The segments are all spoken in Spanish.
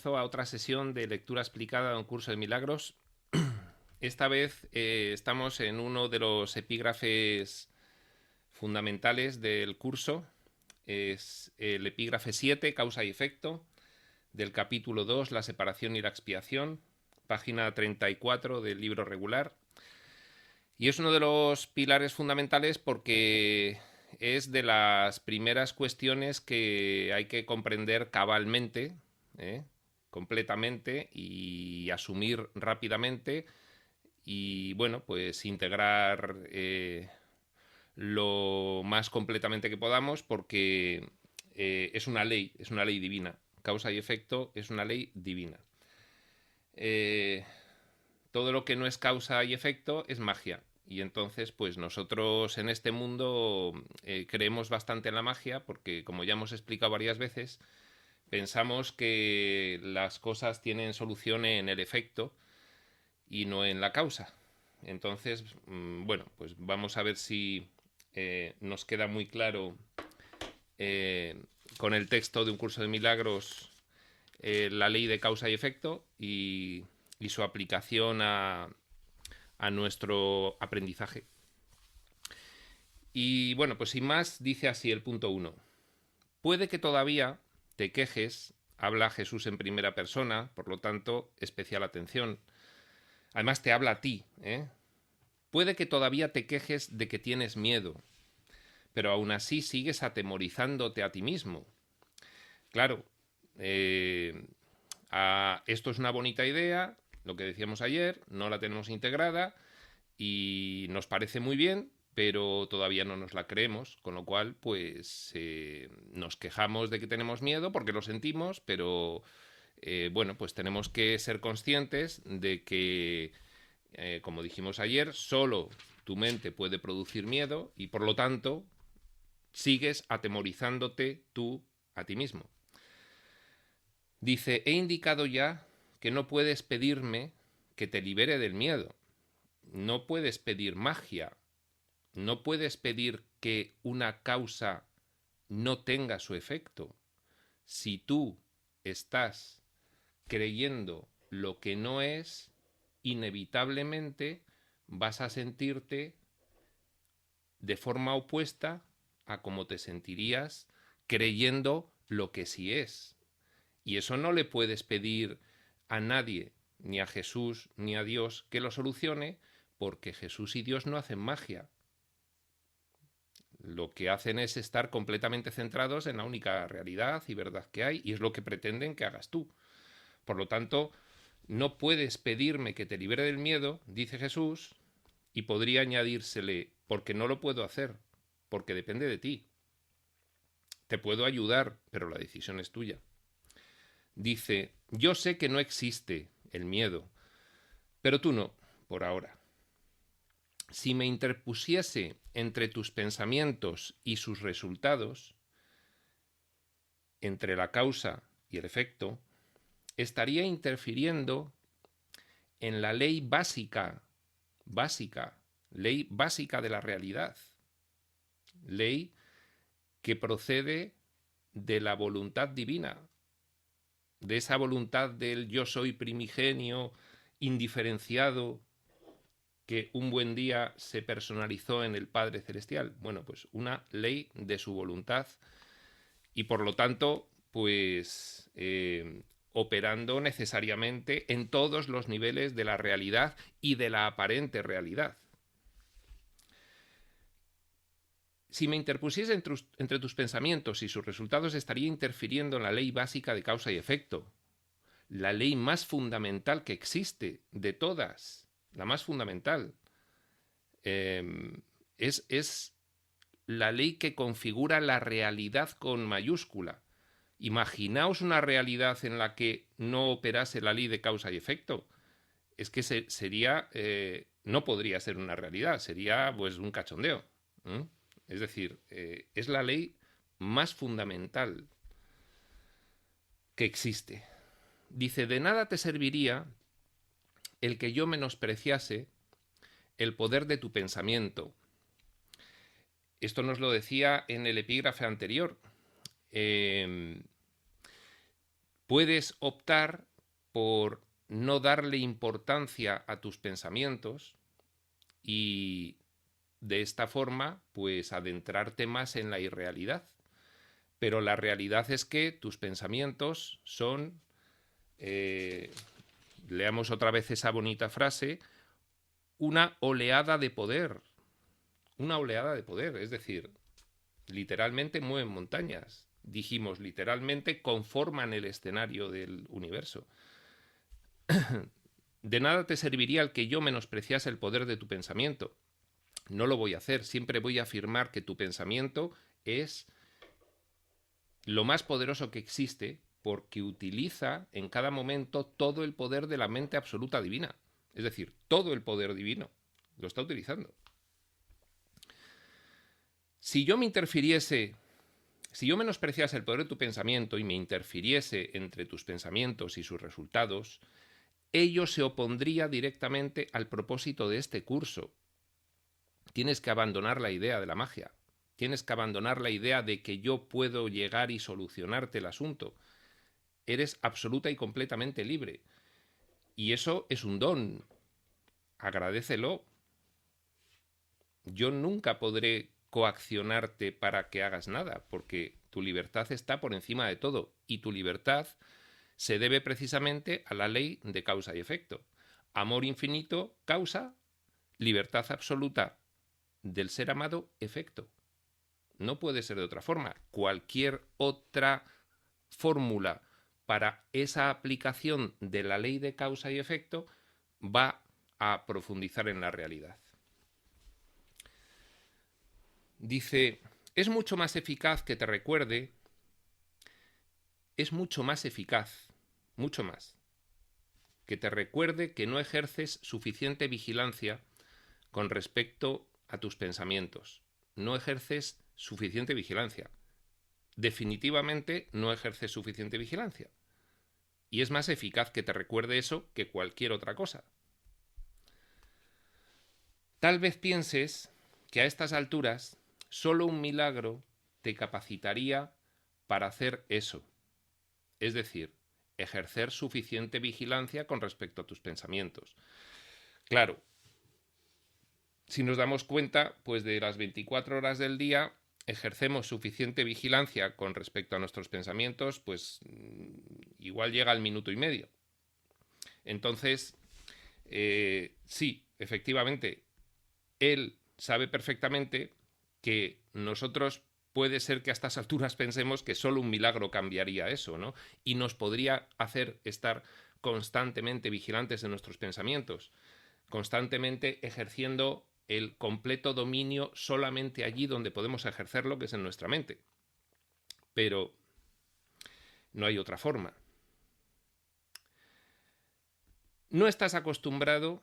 comienzo a otra sesión de lectura explicada de un curso de milagros. Esta vez estamos en uno de los epígrafes fundamentales del curso. Es el epígrafe 7, causa y efecto, del capítulo 2, la separación y la expiación, página 34 del libro regular. Y es uno de los pilares fundamentales porque es de las primeras cuestiones que hay que comprender cabalmente, completamente, y asumir rápidamente y, bueno, pues integrar lo más completamente que podamos, porque es una ley divina. Causa y efecto es una ley divina. Todo lo que no es causa y efecto es magia. Y entonces, pues nosotros en este mundo creemos bastante en la magia porque, como ya hemos explicado varias veces, pensamos que las cosas tienen solución en el efecto y no en la causa. Entonces, bueno, pues vamos a ver si nos queda muy claro con el texto de un curso de milagros la ley de causa y efecto y su aplicación a nuestro aprendizaje. Y bueno, pues sin más, dice así el punto 1. Puede que todavía te quejes, habla Jesús en primera persona, por lo tanto, especial atención. Además te habla a ti, ¿eh? Puede que todavía te quejes de que tienes miedo, pero aún así sigues atemorizándote a ti mismo. Claro, esto es una bonita idea, lo que decíamos ayer, no la tenemos integrada y nos parece muy bien, pero todavía no nos la creemos, con lo cual pues nos quejamos de que tenemos miedo porque lo sentimos, pero bueno, pues tenemos que ser conscientes de que, como dijimos ayer, solo tu mente puede producir miedo y por lo tanto sigues atemorizándote tú a ti mismo. Dice, he indicado ya que no puedes pedirme que te libere del miedo. No puedes pedir magia. No puedes pedir que una causa no tenga su efecto. Si tú estás creyendo lo que no es, inevitablemente vas a sentirte de forma opuesta a como te sentirías creyendo lo que sí es. Y eso no le puedes pedir a nadie, ni a Jesús, ni a Dios, que lo solucione, porque Jesús y Dios no hacen magia. Lo que hacen es estar completamente centrados en la única realidad y verdad que hay, y es lo que pretenden que hagas tú. Por lo tanto, no puedes pedirme que te libere del miedo, dice Jesús, y podría añadírsele, porque no lo puedo hacer, porque depende de ti. Te puedo ayudar, pero la decisión es tuya. Dice, yo sé que no existe el miedo, pero tú no, por ahora. Si me interpusiese entre tus pensamientos y sus resultados, entre la causa y el efecto, estaría interfiriendo en la ley básica, ley básica de la realidad, ley que procede de la voluntad divina, de esa voluntad del yo soy primigenio, indiferenciado, que un buen día se personalizó en el Padre Celestial. Bueno, pues una ley de su voluntad y por lo tanto, pues operando necesariamente en todos los niveles de la realidad y de la aparente realidad. Si me interpusiese entre tus pensamientos y sus resultados, estaría interfiriendo en la ley básica de causa y efecto, la ley más fundamental que existe de todas, la más fundamental. Es la ley que configura la realidad con mayúscula. Imaginaos una realidad en la que no operase la ley de causa y efecto. Es que sería, no podría ser una realidad, sería pues un cachondeo. Es decir, es la ley más fundamental que existe. Dice, de nada te serviría el que yo menospreciase el poder de tu pensamiento. Esto nos lo decía en el epígrafe anterior. Puede Puedes optar por no darle importancia a tus pensamientos y de esta forma, pues adentrarte más en la irrealidad. Pero la realidad es que tus pensamientos son, leamos otra vez esa bonita frase, una oleada de poder. Una oleada de poder, es decir, literalmente mueven montañas. Dijimos, literalmente conforman el escenario del universo. De nada te serviría el que yo menospreciase el poder de tu pensamiento. No lo voy a hacer, siempre voy a afirmar que tu pensamiento es lo más poderoso que existe porque utiliza en cada momento todo el poder de la mente absoluta divina. Es decir, todo el poder divino lo está utilizando. Si yo menospreciase el poder de tu pensamiento y me interfiriese entre tus pensamientos y sus resultados, ello se opondría directamente al propósito de este curso. Tienes que abandonar la idea de la magia. Tienes que abandonar la idea de que yo puedo llegar y solucionarte el asunto. Eres absoluta y completamente libre. Y eso es un don. Agradécelo. Yo nunca podré coaccionarte para que hagas nada, porque tu libertad está por encima de todo. Y tu libertad se debe precisamente a la ley de causa y efecto. Amor infinito, causa, libertad absoluta del ser amado, efecto. No puede ser de otra forma. Cualquier otra fórmula para esa aplicación de la ley de causa y efecto va a profundizar en la realidad. Dice, es mucho más eficaz que te recuerde, es mucho más eficaz, mucho más, que te recuerde que no ejerces suficiente vigilancia con respecto a tus pensamientos. No ejerces suficiente vigilancia. Definitivamente no ejerces suficiente vigilancia. Y es más eficaz que te recuerde eso que cualquier otra cosa. Tal vez pienses que a estas alturas solo un milagro te capacitaría para hacer eso. Es decir, ejercer suficiente vigilancia con respecto a tus pensamientos. Claro, si nos damos cuenta, pues de las 24 horas del día ejercemos suficiente vigilancia con respecto a nuestros pensamientos, pues igual llega al minuto y medio. Entonces, sí, efectivamente, él sabe perfectamente que nosotros puede ser que a estas alturas pensemos que solo un milagro cambiaría eso, ¿no? Y nos podría hacer estar constantemente vigilantes de nuestros pensamientos, constantemente ejerciendo el completo dominio solamente allí donde podemos ejercerlo, que es en nuestra mente. Pero no hay otra forma. No estás acostumbrado.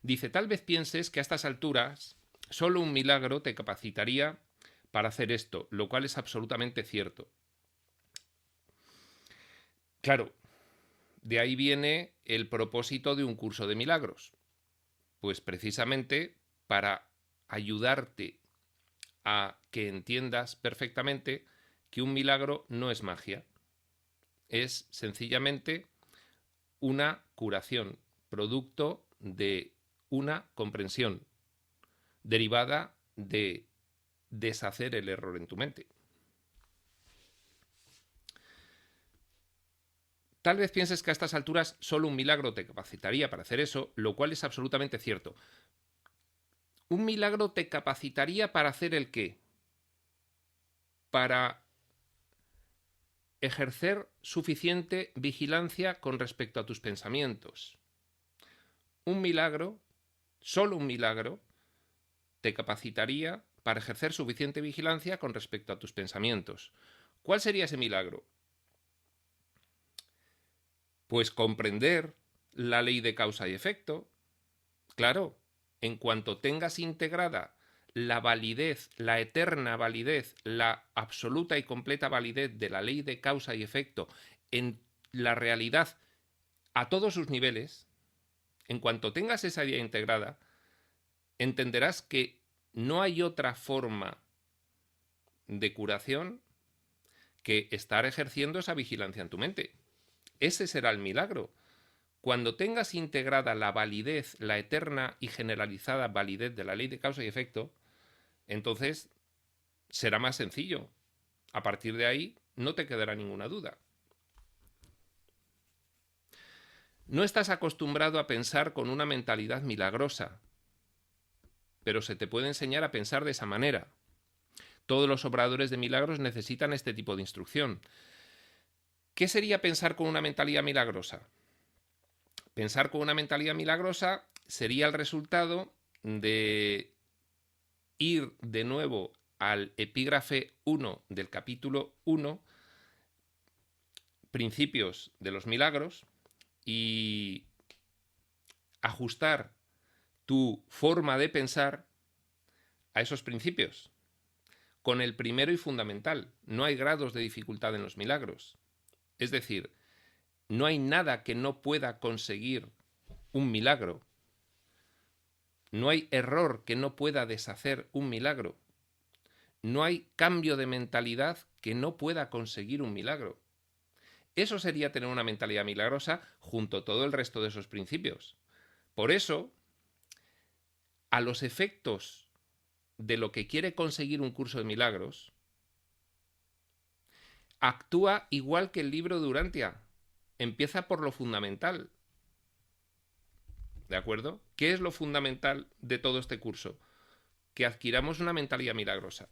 Dice, tal vez pienses que a estas alturas solo un milagro te capacitaría para hacer esto, lo cual es absolutamente cierto. Claro, de ahí viene el propósito de un curso de milagros. Pues precisamente para ayudarte a que entiendas perfectamente que un milagro no es magia. Es sencillamente una curación, producto de una comprensión derivada de deshacer el error en tu mente. Tal vez pienses que a estas alturas solo un milagro te capacitaría para hacer eso, lo cual es absolutamente cierto. ¿Un milagro te capacitaría para hacer el qué? Para ejercer suficiente vigilancia con respecto a tus pensamientos. Un milagro, solo un milagro, te capacitaría para ejercer suficiente vigilancia con respecto a tus pensamientos. ¿Cuál sería ese milagro? Pues comprender la ley de causa y efecto. Claro, en cuanto tengas integrada la validez, la eterna validez, la absoluta y completa validez de la ley de causa y efecto en la realidad a todos sus niveles, en cuanto tengas esa idea integrada, entenderás que no hay otra forma de curación que estar ejerciendo esa vigilancia en tu mente. Ese será el milagro. Cuando tengas integrada la validez, la eterna y generalizada validez de la ley de causa y efecto, entonces será más sencillo. A partir de ahí no te quedará ninguna duda. No estás acostumbrado a pensar con una mentalidad milagrosa, pero se te puede enseñar a pensar de esa manera. Todos los obradores de milagros necesitan este tipo de instrucción. ¿Qué sería pensar con una mentalidad milagrosa? Pensar con una mentalidad milagrosa sería el resultado de ir de nuevo al epígrafe 1 del capítulo 1, principios de los milagros, y ajustar tu forma de pensar a esos principios. Con el primero y fundamental, no hay grados de dificultad en los milagros. Es decir, no hay nada que no pueda conseguir un milagro. No hay error que no pueda deshacer un milagro. No hay cambio de mentalidad que no pueda conseguir un milagro. Eso sería tener una mentalidad milagrosa junto a todo el resto de esos principios. Por eso, a los efectos de lo que quiere conseguir un curso de milagros, actúa igual que el libro de Urantia. Empieza por lo fundamental. ¿De acuerdo? ¿Qué es lo fundamental de todo este curso? Que adquiramos una mentalidad milagrosa.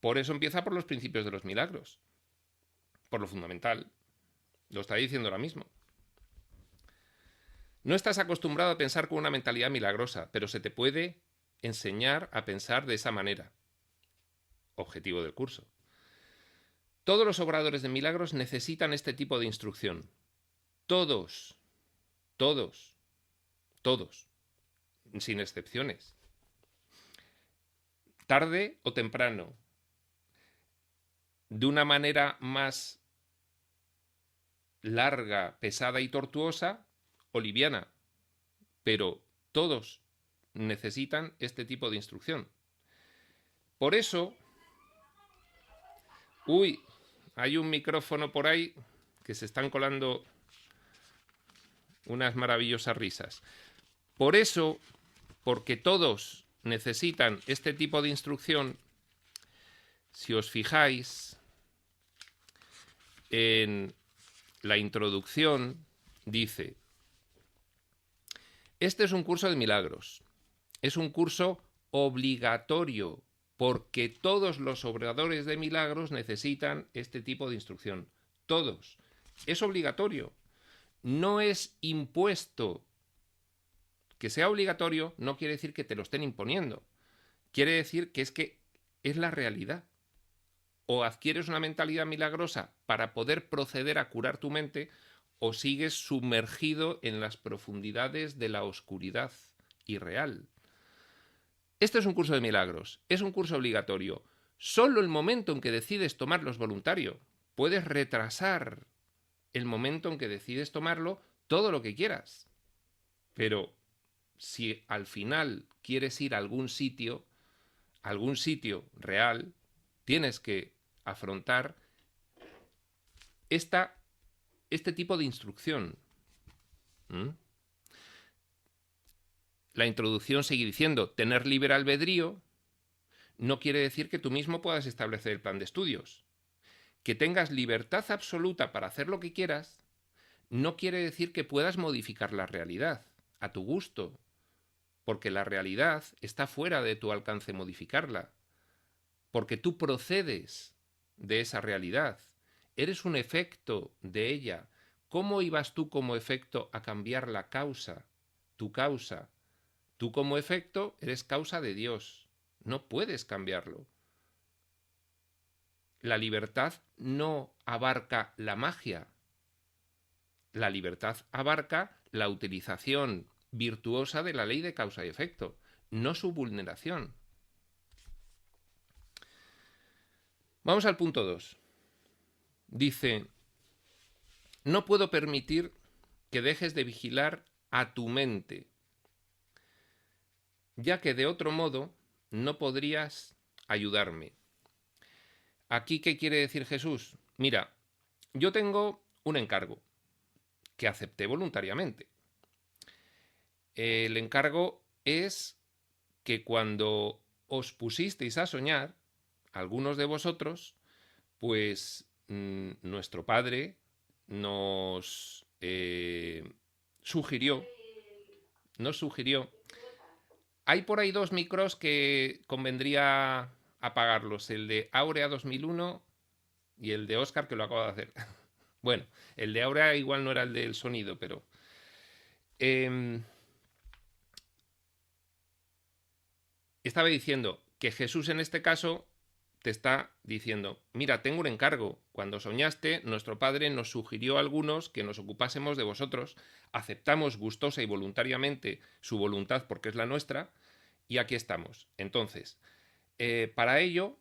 Por eso empieza por los principios de los milagros. Por lo fundamental. Lo está diciendo ahora mismo. No estás acostumbrado a pensar con una mentalidad milagrosa, pero se te puede enseñar a pensar de esa manera. Objetivo del curso. Todos los obradores de milagros necesitan este tipo de instrucción. Todos, todos, todos, sin excepciones. Tarde o temprano, de una manera más larga, pesada y tortuosa o liviana, pero todos necesitan este tipo de instrucción. Por eso, hay un micrófono por ahí que se están colando unas maravillosas risas. Por eso, porque todos necesitan este tipo de instrucción, si os fijáis en la introducción, dice: este es un curso de milagros. Es un curso obligatorio porque todos los obradores de milagros necesitan este tipo de instrucción. Todos. Es obligatorio. No es impuesto. Que sea obligatorio no quiere decir que te lo estén imponiendo. Quiere decir que es la realidad. O adquieres una mentalidad milagrosa para poder proceder a curar tu mente, o sigues sumergido en las profundidades de la oscuridad irreal. Este es un curso de milagros, es un curso obligatorio. Solo el momento en que decides tomarlo es voluntario. Puedes retrasar el momento en que decides tomarlo todo lo que quieras. Pero si al final quieres ir a algún sitio real, tienes que afrontar este tipo de instrucción. La introducción sigue diciendo: tener libre albedrío no quiere decir que tú mismo puedas establecer el plan de estudios. Que tengas libertad absoluta para hacer lo que quieras no quiere decir que puedas modificar la realidad a tu gusto, porque la realidad está fuera de tu alcance modificarla, porque tú procedes de esa realidad, eres un efecto de ella. ¿Cómo ibas tú como efecto a cambiar la causa, tu causa? Tú como efecto eres causa de Dios, no puedes cambiarlo. La libertad no abarca la magia. La libertad abarca la utilización virtuosa de la ley de causa y efecto, no su vulneración. Vamos al punto 2. Dice: no puedo permitir que dejes de vigilar a tu mente, ya que de otro modo no podrías ayudarme. ¿Aquí qué quiere decir Jesús? Mira, yo tengo un encargo que acepté voluntariamente. El encargo es que cuando os pusisteis a soñar, algunos de vosotros, pues nuestro Padre nos sugirió, nos sugirió. Hay por ahí dos micros que convendría apagarlos, el de Aurea 2001 y el de Oscar que lo acabo de hacer. Bueno, el de Aurea igual no era el del sonido, pero... Eh, estaba diciendo que Jesús en este caso te está diciendo, mira, tengo un encargo. Cuando soñaste, nuestro Padre nos sugirió a algunos que nos ocupásemos de vosotros, aceptamos gustosa y voluntariamente su voluntad porque es la nuestra, y aquí estamos. Entonces, para ello,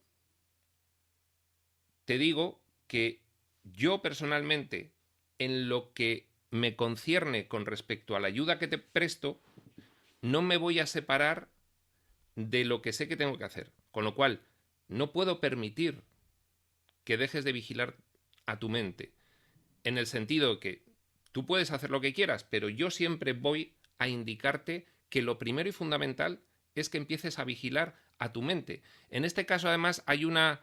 te digo que yo personalmente, en lo que me concierne con respecto a la ayuda que te presto, no me voy a separar de lo que sé que tengo que hacer. Con lo cual, no puedo permitir que dejes de vigilar a tu mente. En el sentido de que tú puedes hacer lo que quieras, pero yo siempre voy a indicarte que lo primero y fundamental es que empieces a vigilar a tu mente. En este caso, además, hay una...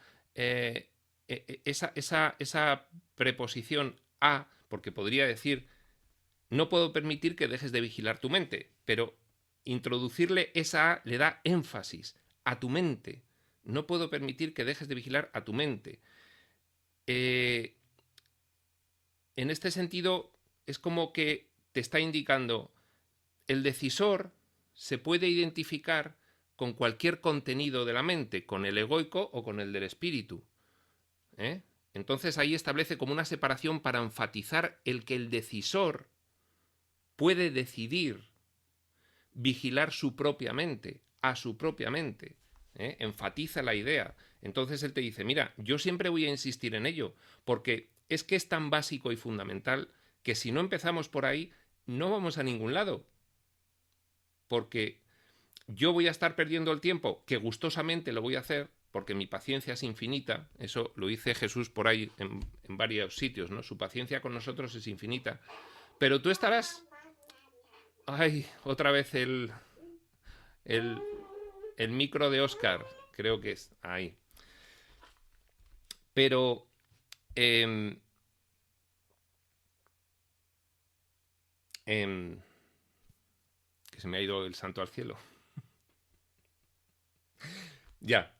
esa preposición a, porque podría decir, no puedo permitir que dejes de vigilar tu mente, pero introducirle esa A le da énfasis a tu mente. No puedo permitir que dejes de vigilar a tu mente. En este sentido, es como que te está indicando, el decisor se puede identificar con cualquier contenido de la mente, con el egoico o con el del espíritu. Entonces ahí establece como una separación para enfatizar el que el decisor puede decidir vigilar su propia mente, a su propia mente. Enfatiza la idea. Entonces él te dice, mira, yo siempre voy a insistir en ello, porque es que es tan básico y fundamental que si no empezamos por ahí, no vamos a ningún lado. Porque yo voy a estar perdiendo el tiempo, que gustosamente lo voy a hacer, porque mi paciencia es infinita, eso lo dice Jesús por ahí en varios sitios, ¿no? Su paciencia con nosotros es infinita. Pero tú estarás... Ay, otra vez el, el micro de Oscar, creo que es ahí. Pero eh, que se me ha ido el santo al cielo. Ya,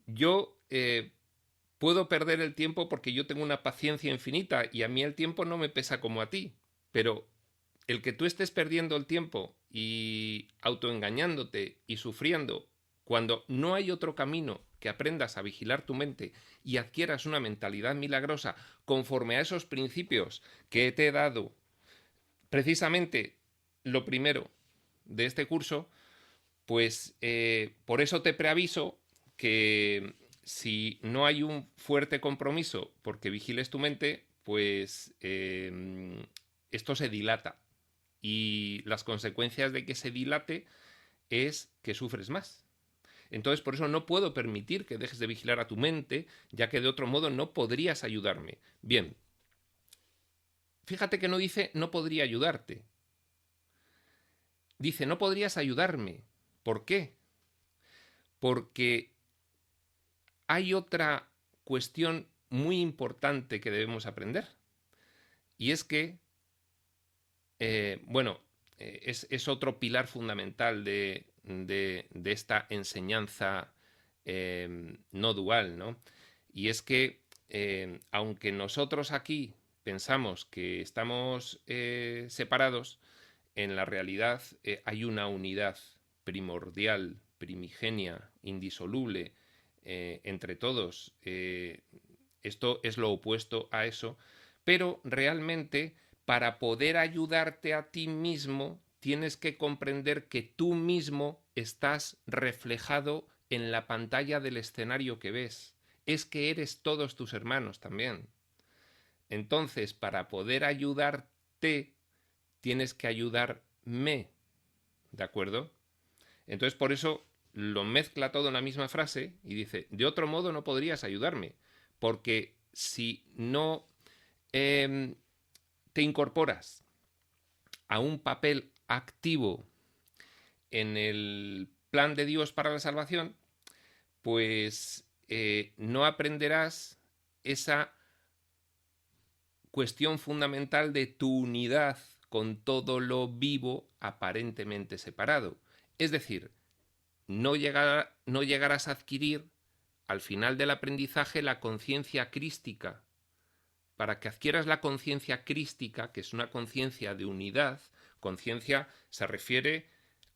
yo puedo perder el tiempo porque yo tengo una paciencia infinita y a mí el tiempo no me pesa como a ti, pero el que tú estés perdiendo el tiempo y autoengañándote y sufriendo cuando no hay otro camino que aprendas a vigilar tu mente y adquieras una mentalidad milagrosa conforme a esos principios que te he dado, precisamente lo primero de este curso, pues por eso te preaviso que si no hay un fuerte compromiso porque vigiles tu mente, pues esto se dilata. Y las consecuencias de que se dilate es que sufres más. Entonces, por eso no puedo permitir que dejes de vigilar a tu mente, ya que de otro modo no podrías ayudarme. Bien, fíjate que no dice no podría ayudarte. Dice no podrías ayudarme. ¿Por qué? Porque hay otra cuestión muy importante que debemos aprender. Y es que, bueno, es otro pilar fundamental de esta enseñanza no dual, ¿no? Y es que, aunque nosotros aquí pensamos que estamos separados, en la realidad hay una unidad primordial, primigenia, indisoluble entre todos. Esto es lo opuesto a eso, pero realmente para poder ayudarte a ti mismo tienes que comprender que tú mismo estás reflejado en la pantalla del escenario que ves. Es que eres todos tus hermanos también. Entonces, para poder ayudarte, tienes que ayudarme. ¿De acuerdo? Entonces, por eso lo mezcla todo en la misma frase y dice, de otro modo no podrías ayudarme. porque si no te incorporas a un papel activo en el plan de Dios para la salvación, pues no aprenderás esa cuestión fundamental de tu unidad con todo lo vivo aparentemente separado. Es decir, no llegarás a adquirir al final del aprendizaje la conciencia crística. Para que adquieras la conciencia crística, que es una conciencia de unidad, conciencia se refiere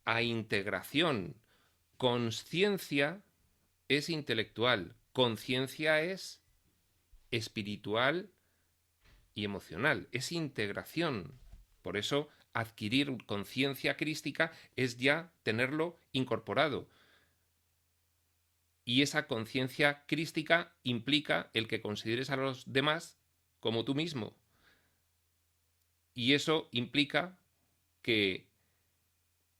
a integración. Consciencia es intelectual, conciencia es espiritual y emocional, es integración. Por eso adquirir conciencia crística es ya tenerlo incorporado. Y esa conciencia crística implica el que consideres a los demás como tú mismo. Y eso implica que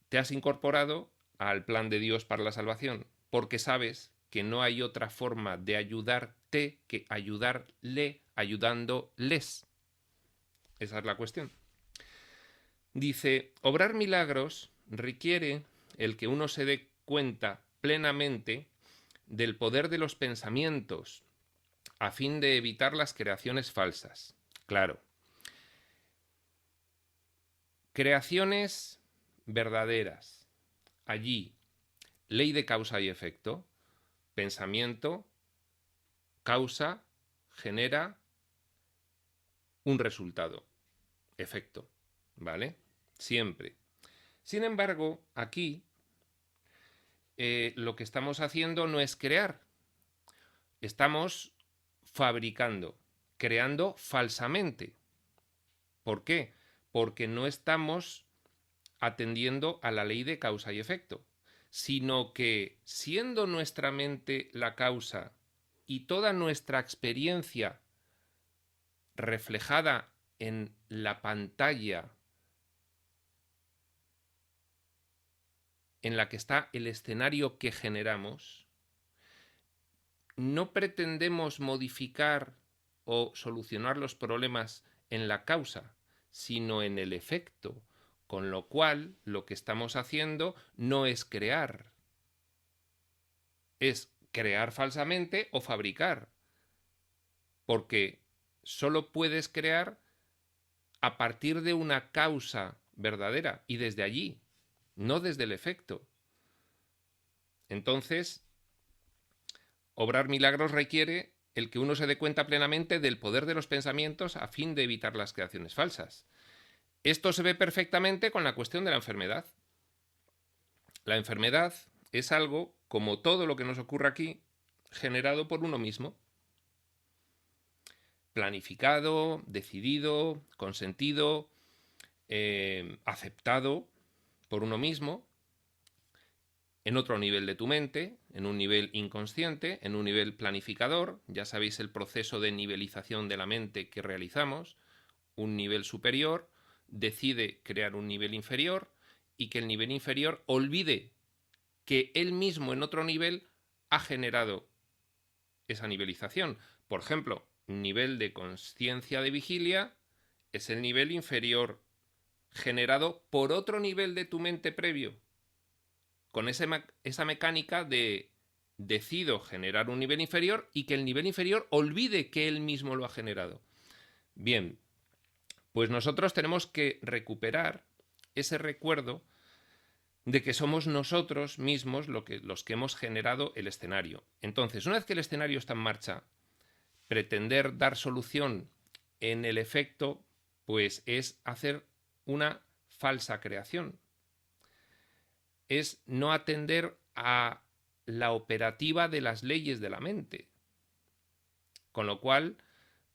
te has incorporado al plan de Dios para la salvación, porque sabes que no hay otra forma de ayudarte que ayudarle ayudándoles. Esa es la cuestión. Dice, obrar milagros requiere el que uno se dé cuenta plenamente del poder de los pensamientos a fin de evitar las creaciones falsas. Claro. Creaciones verdaderas. Allí, ley de causa y efecto. Pensamiento, causa, genera un resultado. Efecto. ¿Vale? Siempre. Sin embargo, aquí lo que estamos haciendo no es crear. Estamos fabricando, creando falsamente. ¿Por qué? Porque no estamos atendiendo a la ley de causa y efecto, sino que siendo nuestra mente la causa y toda nuestra experiencia reflejada en la pantalla en la que está el escenario que generamos, no pretendemos modificar o solucionar los problemas en la causa, sino en el efecto, con lo cual lo que estamos haciendo no es crear, es crear falsamente o fabricar, porque solo puedes crear a partir de una causa verdadera y desde allí, no desde el efecto. Entonces, obrar milagros requiere el que uno se dé cuenta plenamente del poder de los pensamientos a fin de evitar las creaciones falsas. Esto se ve perfectamente con la cuestión de la enfermedad. La enfermedad es algo, como todo lo que nos ocurre aquí, generado por uno mismo. Planificado, decidido, consentido, aceptado por uno mismo, en otro nivel de tu mente, en un nivel inconsciente, en un nivel planificador. Ya sabéis el proceso de nivelización de la mente que realizamos. Un nivel superior decide crear un nivel inferior y que el nivel inferior olvide que él mismo en otro nivel ha generado esa nivelización. Por ejemplo, nivel de consciencia de vigilia es el nivel inferior generado por otro nivel de tu mente previo, con esa mecánica de decido generar un nivel inferior y que el nivel inferior olvide que él mismo lo ha generado. Bien, pues nosotros tenemos que recuperar ese recuerdo de que somos nosotros mismos los que hemos generado el escenario. Entonces, una vez que el escenario está en marcha, pretender dar solución en el efecto, pues es hacer una falsa creación. Es no atender a la operativa de las leyes de la mente. Con lo cual,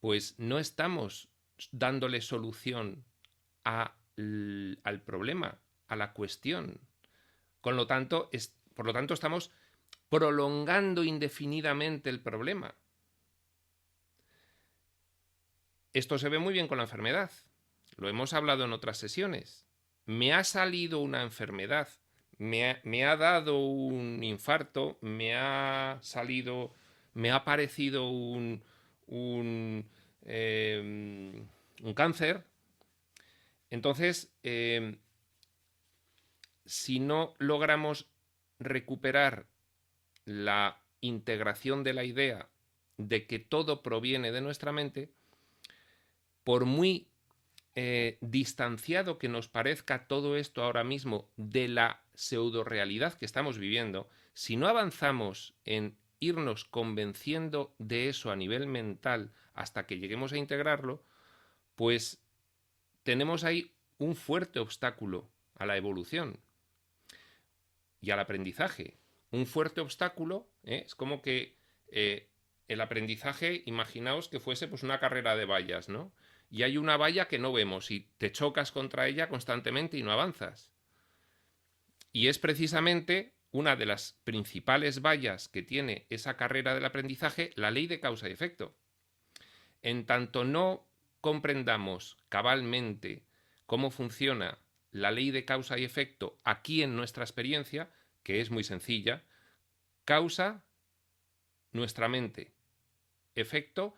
pues no estamos dándole solución al problema, a la cuestión. Por lo tanto, estamos prolongando indefinidamente el problema. Esto se ve muy bien con la enfermedad. Lo hemos hablado en otras sesiones. Me ha salido una enfermedad, me ha dado un infarto, me ha aparecido un un, un cáncer. Entonces, si no logramos recuperar la integración de la idea de que todo proviene de nuestra mente, por muy distanciado que nos parezca todo esto ahora mismo de la pseudo-realidad que estamos viviendo, si no avanzamos en irnos convenciendo de eso a nivel mental hasta que lleguemos a integrarlo, pues tenemos ahí un fuerte obstáculo a la evolución y al aprendizaje. Un fuerte obstáculo, es como que el aprendizaje, imaginaos que fuese pues una carrera de vallas, ¿no? Y hay una valla que no vemos y te chocas contra ella constantemente y no avanzas. Y es precisamente una de las principales vallas que tiene esa carrera del aprendizaje, la ley de causa y efecto. En tanto no comprendamos cabalmente cómo funciona la ley de causa y efecto aquí en nuestra experiencia, que es muy sencilla, causa nuestra mente, efecto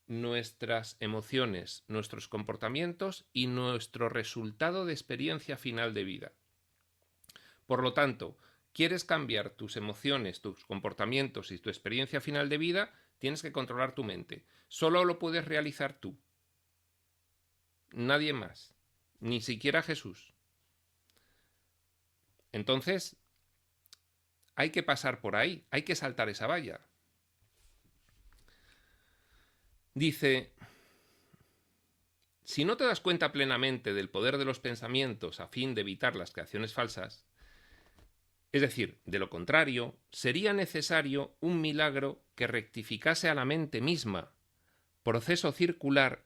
nuestras emociones, nuestros comportamientos y nuestro resultado de experiencia final de vida. Por lo tanto, ¿quieres cambiar tus emociones, tus comportamientos y tu experiencia final de vida? Tienes que controlar tu mente. Solo lo puedes realizar tú. Nadie más. Ni siquiera Jesús. Entonces, hay que pasar por ahí, hay que saltar esa valla. Dice, si no te das cuenta plenamente del poder de los pensamientos a fin de evitar las creaciones falsas, es decir, de lo contrario, sería necesario un milagro que rectificase a la mente misma, proceso circular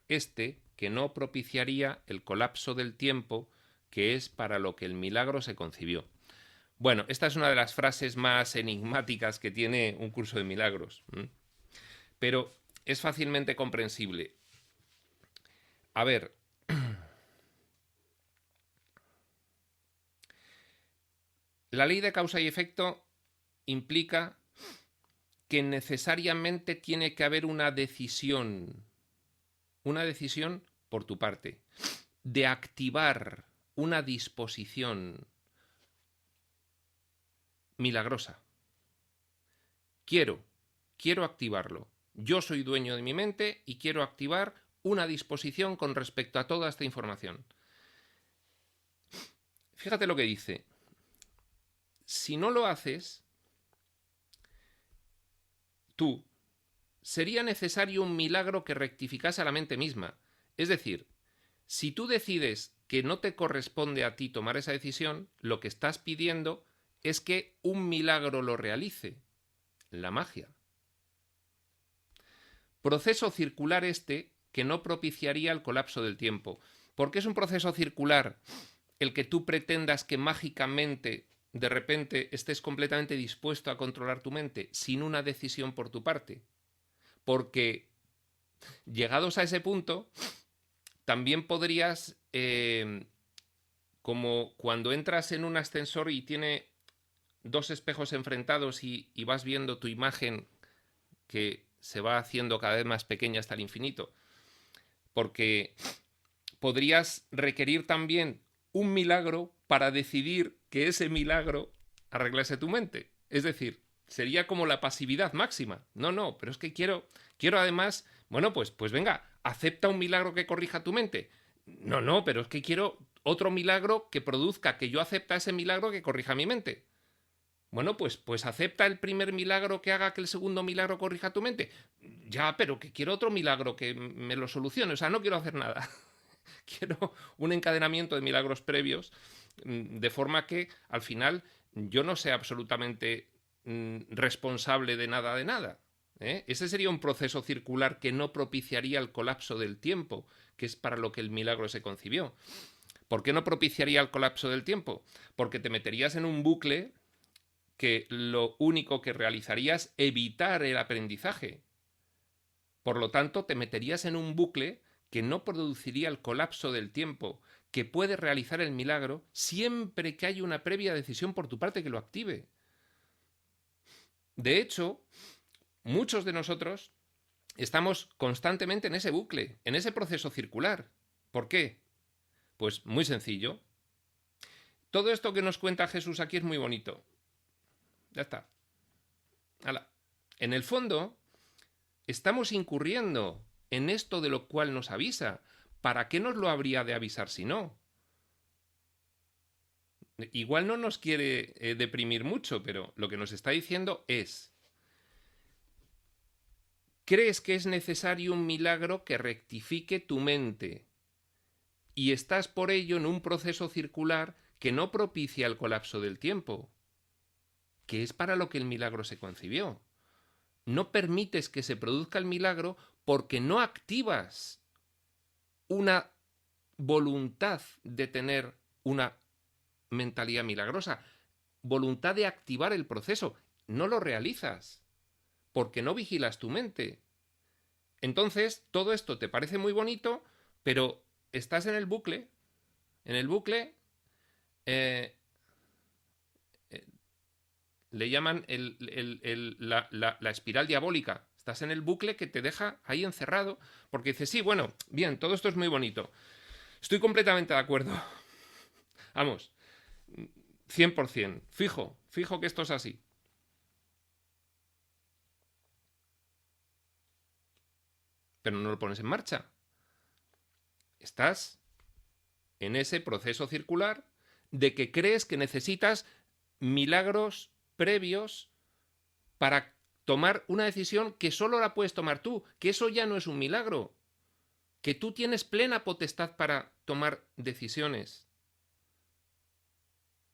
que no propiciaría el colapso del tiempo, que es para lo que el milagro se concibió. Bueno, esta es una de las frases más enigmáticas que tiene un curso de milagros, pero es fácilmente comprensible. A ver, la ley de causa y efecto implica que necesariamente tiene que haber una decisión por tu parte, de activar una disposición milagrosa. Quiero activarlo. Yo soy dueño de mi mente y quiero activar una disposición con respecto a toda esta información. Fíjate lo que dice. Si no lo haces, tú, sería necesario un milagro que rectificase a la mente misma. Es decir, si tú decides que no te corresponde a ti tomar esa decisión, lo que estás pidiendo es que un milagro lo realice. La magia. Proceso circular que no propiciaría el colapso del tiempo. ¿Por qué es un proceso circular el que tú pretendas que mágicamente de repente estés completamente dispuesto a controlar tu mente sin una decisión por tu parte? Porque llegados a ese punto, también podrías, como cuando entras en un ascensor y tiene dos espejos enfrentados y vas viendo tu imagen que se va haciendo cada vez más pequeña hasta el infinito, porque podrías requerir también un milagro para decidir que ese milagro arreglase tu mente. Es decir, sería como la pasividad máxima. No, pero es que quiero además, bueno, pues venga, acepta un milagro que corrija tu mente. No, pero es que quiero otro milagro que produzca que yo acepte ese milagro que corrija mi mente. Bueno, pues acepta el primer milagro que haga que el segundo milagro corrija tu mente. Ya, pero que quiero otro milagro que me lo solucione. O sea, no quiero hacer nada. Quiero un encadenamiento de milagros previos, de forma que al final yo no sea absolutamente responsable de nada. Ese sería un proceso circular que no propiciaría el colapso del tiempo, que es para lo que el milagro se concibió. ¿Por qué no propiciaría el colapso del tiempo? Porque te meterías en un bucle que lo único que realizaría es evitar el aprendizaje. Por lo tanto, te meterías en un bucle que no produciría el colapso del tiempo, que puede realizar el milagro siempre que haya una previa decisión por tu parte que lo active. De hecho, muchos de nosotros estamos constantemente en ese bucle, en ese proceso circular. ¿Por qué? Pues muy sencillo. Todo esto que nos cuenta Jesús aquí es muy bonito. Ya está. ¡Hala! En el fondo, estamos incurriendo en esto de lo cual nos avisa. ¿Para qué nos lo habría de avisar si no? Igual no nos quiere deprimir mucho, pero lo que nos está diciendo es: crees que es necesario un milagro que rectifique tu mente y estás por ello en un proceso circular que no propicia el colapso del tiempo, que es para lo que el milagro se concibió. No permites que se produzca el milagro porque no activas una voluntad de tener una mentalidad milagrosa, voluntad de activar el proceso. No lo realizas porque no vigilas tu mente. Entonces, todo esto te parece muy bonito, pero estás en el bucle. En el bucle le llaman la espiral diabólica. Estás en el bucle que te deja ahí encerrado, porque dices, sí, bueno, bien, todo esto es muy bonito. Estoy completamente de acuerdo. Vamos, 100%. Fijo que esto es así. Pero no lo pones en marcha. Estás en ese proceso circular de que crees que necesitas milagros previos para tomar una decisión que solo la puedes tomar tú, que eso ya no es un milagro, que tú tienes plena potestad para tomar decisiones.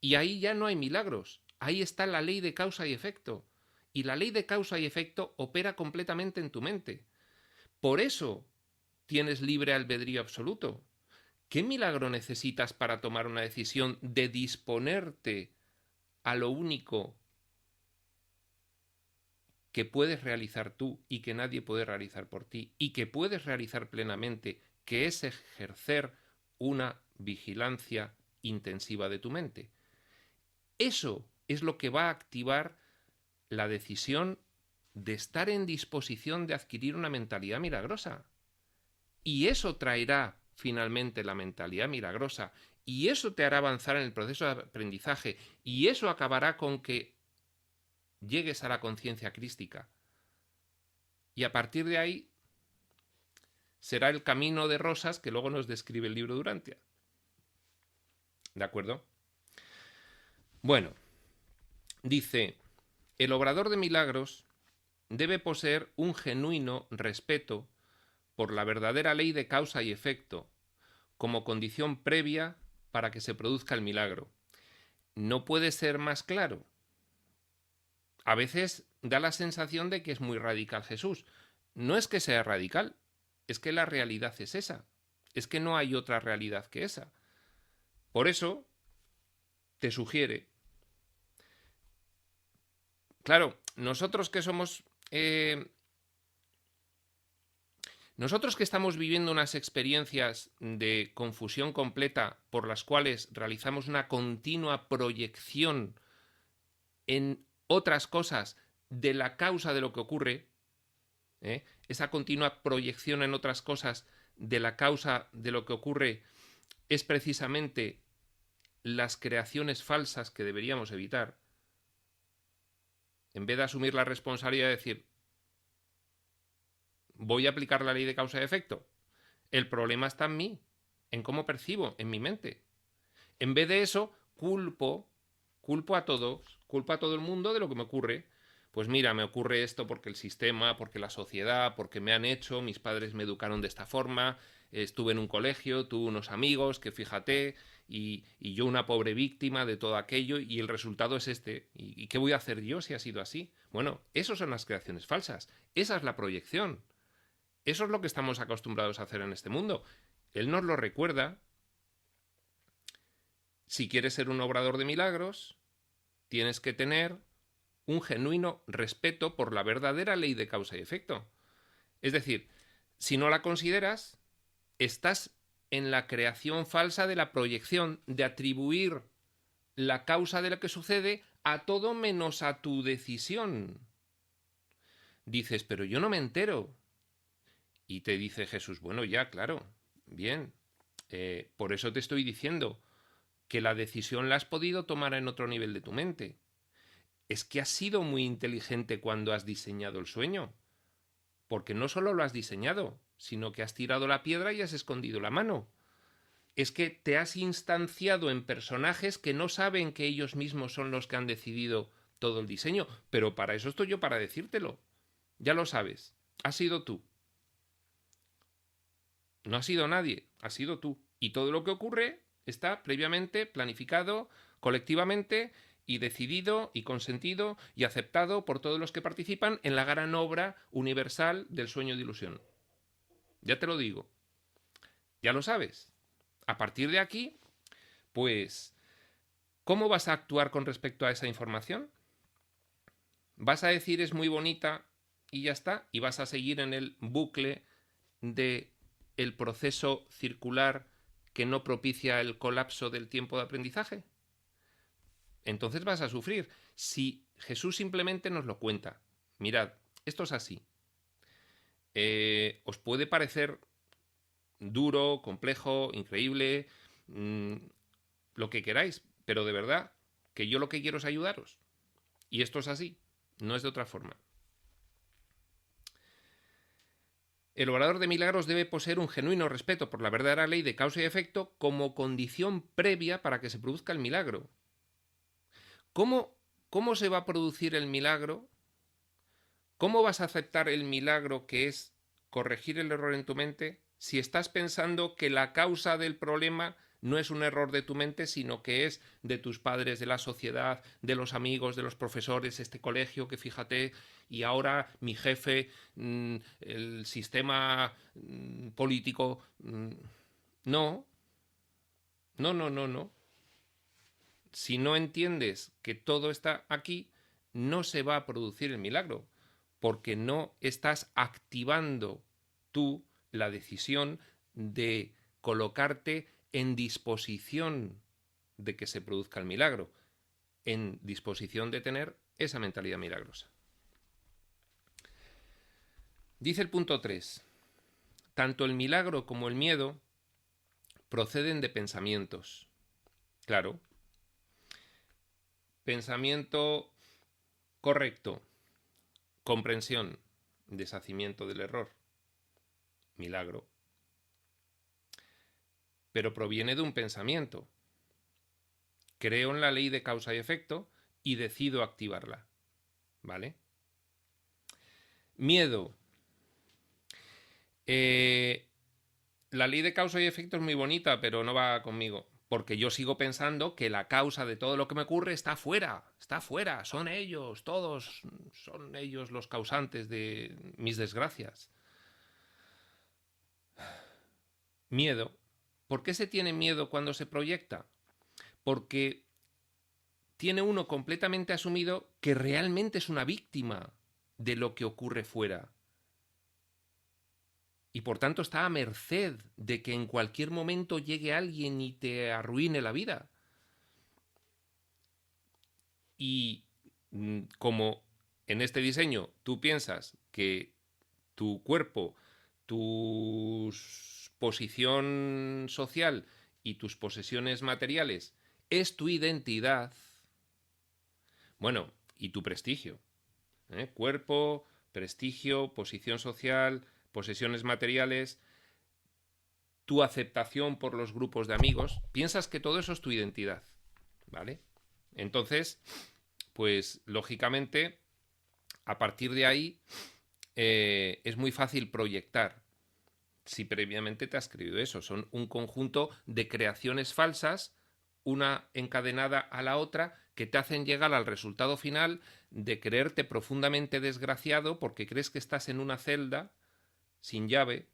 Y ahí ya no hay milagros, ahí está la ley de causa y efecto. Y la ley de causa y efecto opera completamente en tu mente. Por eso tienes libre albedrío absoluto. ¿Qué milagro necesitas para tomar una decisión de disponerte a lo único que puedes realizar tú y que nadie puede realizar por ti y que puedes realizar plenamente, que es ejercer una vigilancia intensiva de tu mente? Eso es lo que va a activar la decisión de estar en disposición de adquirir una mentalidad milagrosa. Y eso traerá finalmente la mentalidad milagrosa, y eso te hará avanzar en el proceso de aprendizaje, y eso acabará con que llegues a la conciencia crística. Y a partir de ahí será el camino de rosas que luego nos describe el libro de Durantia. ¿De acuerdo? Bueno, dice, el obrador de milagros debe poseer un genuino respeto por la verdadera ley de causa y efecto, como condición previa para que se produzca el milagro. No puede ser más claro. A veces da la sensación de que es muy radical Jesús. No es que sea radical, es que la realidad es esa. Es que no hay otra realidad que esa. Por eso te sugiere. Claro, nosotros que somos... nosotros que estamos viviendo unas experiencias de confusión completa por las cuales realizamos una continua proyección en otras cosas de la causa de lo que ocurre, esa continua proyección en otras cosas de la causa de lo que ocurre es precisamente las creaciones falsas que deberíamos evitar. En vez de asumir la responsabilidad de decir, voy a aplicar la ley de causa y efecto, el problema está en mí, en cómo percibo, en mi mente. En vez de eso, culpo a todos, culpo a todo el mundo de lo que me ocurre. Pues mira, me ocurre esto porque el sistema, porque la sociedad, porque me han hecho, mis padres me educaron de esta forma, estuve en un colegio, tuve unos amigos que fíjate, y yo una pobre víctima de todo aquello, y el resultado es este. ¿Y qué voy a hacer yo si ha sido así? Bueno, esas son las creaciones falsas, esa es la proyección. Eso es lo que estamos acostumbrados a hacer en este mundo. Él nos lo recuerda. Si quieres ser un obrador de milagros, tienes que tener un genuino respeto por la verdadera ley de causa y efecto. Es decir, si no la consideras, estás en la creación falsa de la proyección, de atribuir la causa de lo que sucede a todo menos a tu decisión. Dices, pero yo no me entero. Y te dice Jesús, bueno, ya, claro, bien, por eso te estoy diciendo que la decisión la has podido tomar en otro nivel de tu mente. Es que has sido muy inteligente cuando has diseñado el sueño, porque no solo lo has diseñado, sino que has tirado la piedra y has escondido la mano. Es que te has instanciado en personajes que no saben que ellos mismos son los que han decidido todo el diseño, pero para eso estoy yo, para decírtelo. Ya lo sabes, has sido tú. No ha sido nadie, has sido tú. Y todo lo que ocurre está previamente planificado colectivamente y decidido y consentido y aceptado por todos los que participan en la gran obra universal del sueño de ilusión. Ya te lo digo. Ya lo sabes. A partir de aquí, pues, ¿cómo vas a actuar con respecto a esa información? ¿Vas a decir es muy bonita y ya está? ¿Y vas a seguir en el bucle de el proceso circular que no propicia el colapso del tiempo de aprendizaje? Entonces vas a sufrir. Si Jesús simplemente nos lo cuenta, mirad, esto es así. Os puede parecer duro, complejo, increíble, lo que queráis, pero de verdad que yo lo que quiero es ayudaros. Y esto es así, no es de otra forma. El obrador de milagros debe poseer un genuino respeto por la verdadera ley de causa y efecto como condición previa para que se produzca el milagro. ¿Cómo se va a producir el milagro? ¿Cómo vas a aceptar el milagro que es corregir el error en tu mente si estás pensando que la causa del problema no es un error de tu mente, sino que es de tus padres, de la sociedad, de los amigos, de los profesores, este colegio que fíjate, y ahora mi jefe, el sistema político? No, no. Si no entiendes que todo está aquí, no se va a producir el milagro, porque no estás activando tú la decisión de colocarte en disposición de que se produzca el milagro, en disposición de tener esa mentalidad milagrosa. Dice el punto 3, tanto el milagro como el miedo proceden de pensamientos. Claro, pensamiento correcto, comprensión, deshacimiento del error, milagro. Pero proviene de un pensamiento. Creo en la ley de causa y efecto y decido activarla. ¿Vale? Miedo. La ley de causa y efecto es muy bonita, pero no va conmigo. Porque yo sigo pensando que la causa de todo lo que me ocurre está fuera, son ellos, todos son ellos los causantes de mis desgracias. Miedo. ¿Por qué se tiene miedo cuando se proyecta? Porque tiene uno completamente asumido que realmente es una víctima de lo que ocurre fuera. Y por tanto está a merced de que en cualquier momento llegue alguien y te arruine la vida. Y como en este diseño tú piensas que tu cuerpo, tu posición social y tus posesiones materiales es tu identidad, bueno, y tu prestigio, cuerpo, prestigio, posición social, posesiones materiales, tu aceptación por los grupos de amigos, piensas que todo eso es tu identidad, ¿vale? Entonces, pues lógicamente, a partir de ahí es muy fácil proyectar si previamente te has creído eso. Son un conjunto de creaciones falsas, una encadenada a la otra, que te hacen llegar al resultado final de creerte profundamente desgraciado porque crees que estás en una celda sin llave,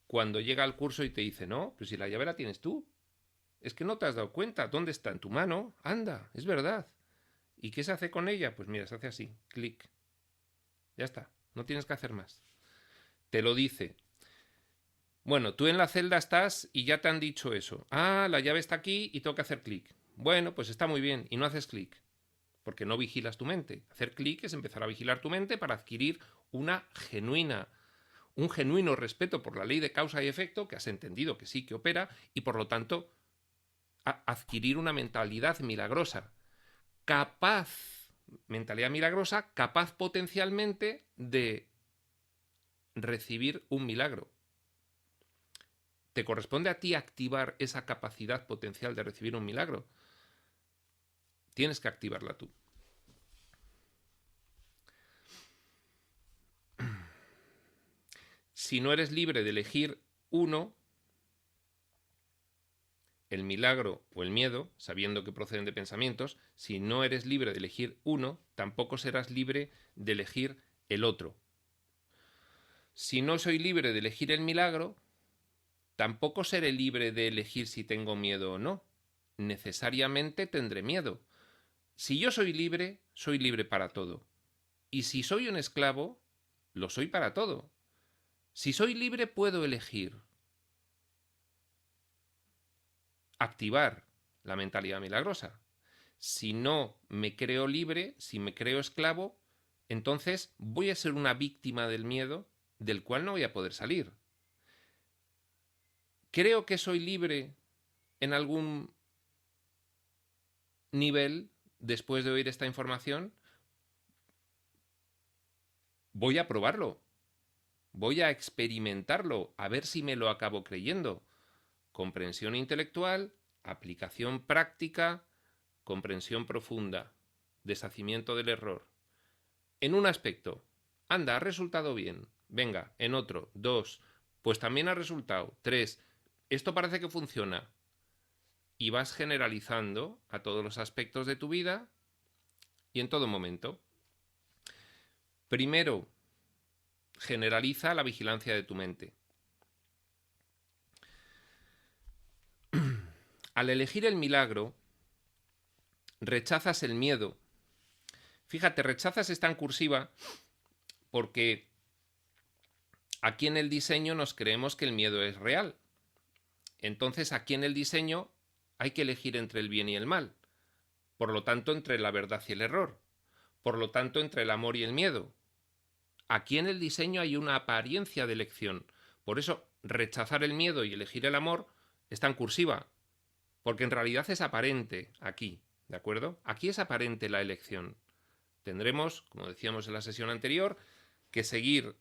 cuando llega al curso y te dice, no, pues si la llave la tienes tú. Es que no te has dado cuenta. ¿Dónde está? En tu mano. Anda, es verdad. ¿Y qué se hace con ella? Pues mira, se hace así, clic. Ya está, no tienes que hacer más. Te lo dice. Bueno, tú en la celda estás y ya te han dicho eso. Ah, la llave está aquí y tengo que hacer clic. Bueno, pues está muy bien y no haces clic, porque no vigilas tu mente. Hacer clic es empezar a vigilar tu mente para adquirir una genuina, un genuino respeto por la ley de causa y efecto, que has entendido que sí que opera, y por lo tanto adquirir una mentalidad milagrosa, mentalidad milagrosa, capaz potencialmente de recibir un milagro. ¿Te corresponde a ti activar esa capacidad potencial de recibir un milagro? Tienes que activarla tú. Si no eres libre de elegir uno, el milagro o el miedo, sabiendo que proceden de pensamientos, si no eres libre de elegir uno, tampoco serás libre de elegir el otro. Si no soy libre de elegir el milagro, tampoco seré libre de elegir si tengo miedo o no. Necesariamente tendré miedo. Si yo soy libre para todo. Y si soy un esclavo, lo soy para todo. Si soy libre, puedo elegir. Activar la mentalidad milagrosa. Si no me creo libre, si me creo esclavo, entonces voy a ser una víctima del miedo del cual no voy a poder salir. ¿Creo que soy libre en algún nivel después de oír esta información? Voy a probarlo. Voy a experimentarlo, a ver si me lo acabo creyendo. Comprensión intelectual, aplicación práctica, comprensión profunda, deshacimiento del error. En un aspecto, anda, ha resultado bien. Venga, en otro, 2, pues también ha resultado. 3, esto parece que funciona. Y vas generalizando a todos los aspectos de tu vida y en todo momento. Primero, generaliza la vigilancia de tu mente. Al elegir el milagro, rechazas el miedo. Fíjate, rechazas está en cursiva porque aquí en el diseño nos creemos que el miedo es real. Entonces aquí en el diseño hay que elegir entre el bien y el mal. Por lo tanto, entre la verdad y el error. Por lo tanto, entre el amor y el miedo. Aquí en el diseño hay una apariencia de elección. Por eso, rechazar el miedo y elegir el amor está en cursiva. Porque en realidad es aparente aquí, ¿de acuerdo? Aquí es aparente la elección. Tendremos, como decíamos en la sesión anterior, que seguir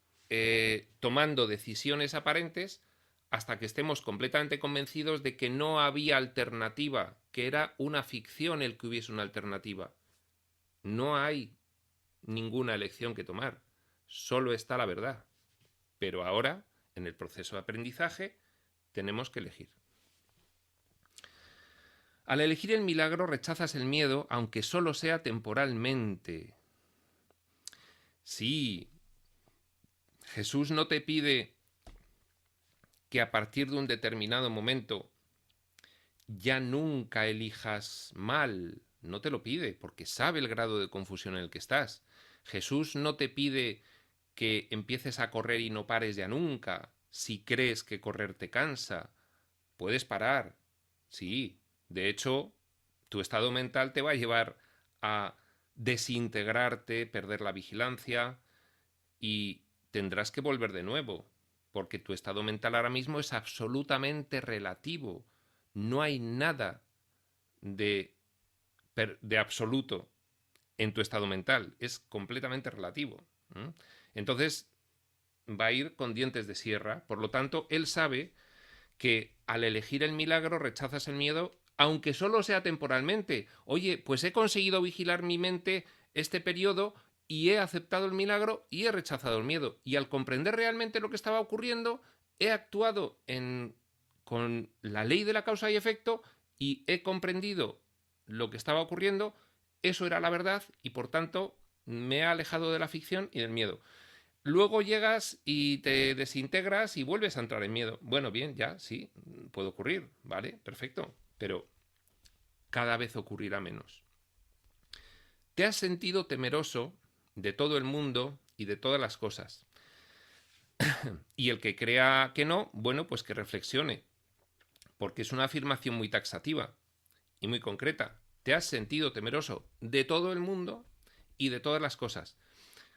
tomando decisiones aparentes hasta que estemos completamente convencidos de que no había alternativa, que era una ficción el que hubiese una alternativa. No hay ninguna elección que tomar, solo está la verdad. Pero ahora, en el proceso de aprendizaje, tenemos que elegir. Al elegir el milagro rechazas el miedo, aunque solo sea temporalmente. Sí, Jesús no te pide que a partir de un determinado momento ya nunca elijas mal. No te lo pide, porque sabe el grado de confusión en el que estás. Jesús no te pide que empieces a correr y no pares ya nunca. Si crees que correr te cansa, puedes parar. Sí, de hecho, tu estado mental te va a llevar a desintegrarte, perder la vigilancia y tendrás que volver de nuevo, porque tu estado mental ahora mismo es absolutamente relativo. No hay nada de absoluto en tu estado mental, es completamente relativo. Entonces va a ir con dientes de sierra, por lo tanto, él sabe que al elegir el milagro rechazas el miedo, aunque solo sea temporalmente. Oye, pues he conseguido vigilar mi mente este periodo y he aceptado el milagro y he rechazado el miedo. Y al comprender realmente lo que estaba ocurriendo, he actuado con la ley de la causa y efecto y he comprendido lo que estaba ocurriendo, eso era la verdad y por tanto me he alejado de la ficción y del miedo. Luego llegas y te desintegras y vuelves a entrar en miedo. Bueno, bien, ya, sí, puede ocurrir, ¿vale? Perfecto. Pero cada vez ocurrirá menos. ¿Te has sentido temeroso de todo el mundo y de todas las cosas? Y el que crea que no, bueno, pues que reflexione. Porque es una afirmación muy taxativa y muy concreta. ¿Te has sentido temeroso de todo el mundo y de todas las cosas?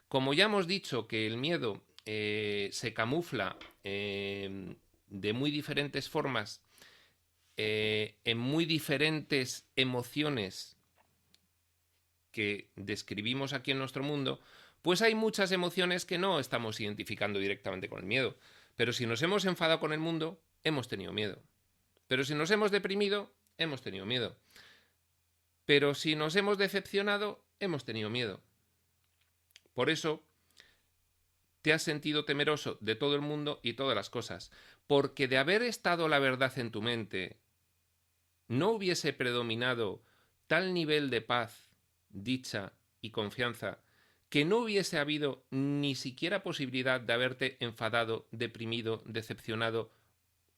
Como ya hemos dicho que el miedo se camufla de muy diferentes formas en muy diferentes emociones que describimos aquí en nuestro mundo, pues hay muchas emociones que no estamos identificando directamente con el miedo. Pero si nos hemos enfadado con el mundo, hemos tenido miedo. Pero si nos hemos deprimido, hemos tenido miedo. Pero si nos hemos decepcionado, hemos tenido miedo. Por eso te has sentido temeroso de todo el mundo y todas las cosas. Porque de haber estado la verdad en tu mente, no hubiese predominado tal nivel de paz, dicha y confianza que no hubiese habido ni siquiera posibilidad de haberte enfadado, deprimido, decepcionado,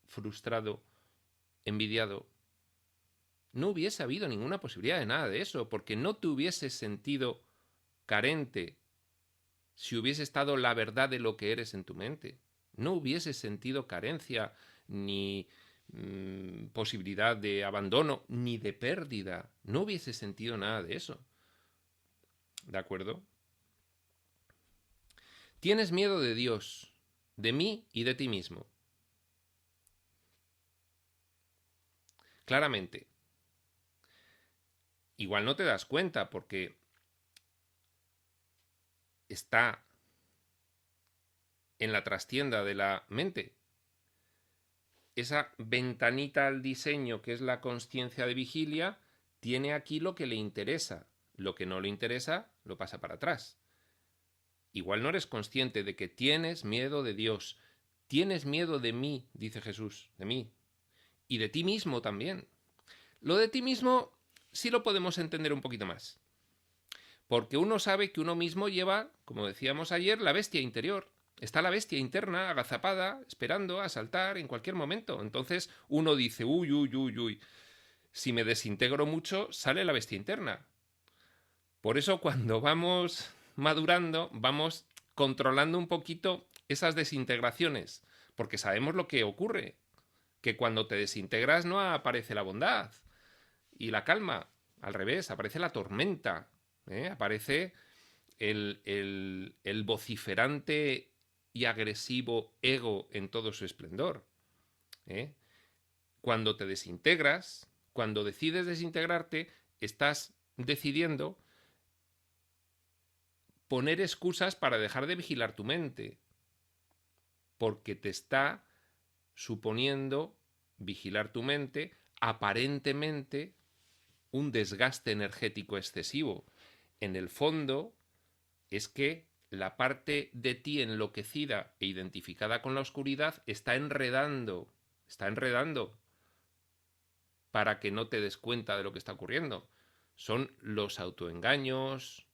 frustrado, envidiado. No hubiese habido ninguna posibilidad de nada de eso, porque no te hubieses sentido carente si hubiese estado la verdad de lo que eres en tu mente. No hubieses sentido carencia, ni posibilidad de abandono, ni de pérdida. No hubieses sentido nada de eso. ¿De acuerdo? Tienes miedo de Dios, de mí y de ti mismo. Claramente. Igual no te das cuenta porque está en la trastienda de la mente. Esa ventanita al diseño que es la consciencia de vigilia tiene aquí lo que le interesa. Lo que no le interesa lo pasa para atrás. Igual no eres consciente de que tienes miedo de Dios. Tienes miedo de mí, dice Jesús, de mí. Y de ti mismo también. Lo de ti mismo sí lo podemos entender un poquito más. Porque uno sabe que uno mismo lleva, como decíamos ayer, la bestia interior. Está la bestia interna, agazapada, esperando a saltar en cualquier momento. Entonces uno dice, uy, uy, uy, uy. Si me desintegro mucho, sale la bestia interna. Por eso cuando vamos madurando, vamos controlando un poquito esas desintegraciones. Porque sabemos lo que ocurre. Que cuando te desintegras no aparece la bondad y la calma. Al revés, aparece la tormenta. Aparece el vociferante y agresivo ego en todo su esplendor. Cuando te desintegras, cuando decides desintegrarte, estás decidiendo poner excusas para dejar de vigilar tu mente, porque te está suponiendo vigilar tu mente aparentemente un desgaste energético excesivo. En el fondo es que la parte de ti enloquecida e identificada con la oscuridad está enredando para que no te des cuenta de lo que está ocurriendo. Son los autoengaños,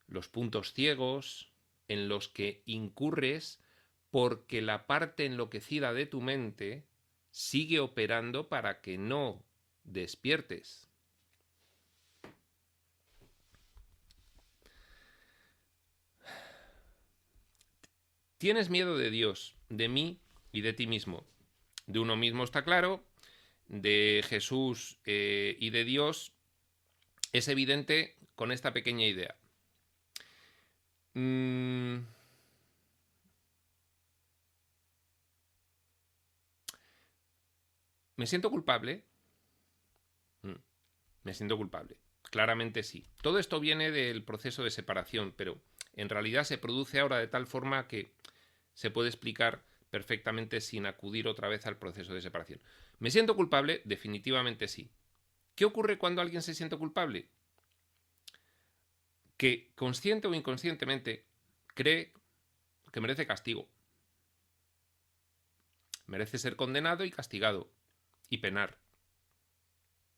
los puntos ciegos en los que incurres porque la parte enloquecida de tu mente sigue operando para que no despiertes. Tienes miedo de Dios, de mí y de ti mismo. De uno mismo está claro, de Jesús y de Dios es evidente con esta pequeña idea. ¿Me siento culpable? Me siento culpable. Claramente sí. Todo esto viene del proceso de separación, pero en realidad se produce ahora de tal forma que se puede explicar perfectamente sin acudir otra vez al proceso de separación. ¿Me siento culpable? Definitivamente sí. ¿Qué ocurre cuando alguien se siente culpable? Que consciente o inconscientemente cree que merece castigo. Merece ser condenado y castigado y penar.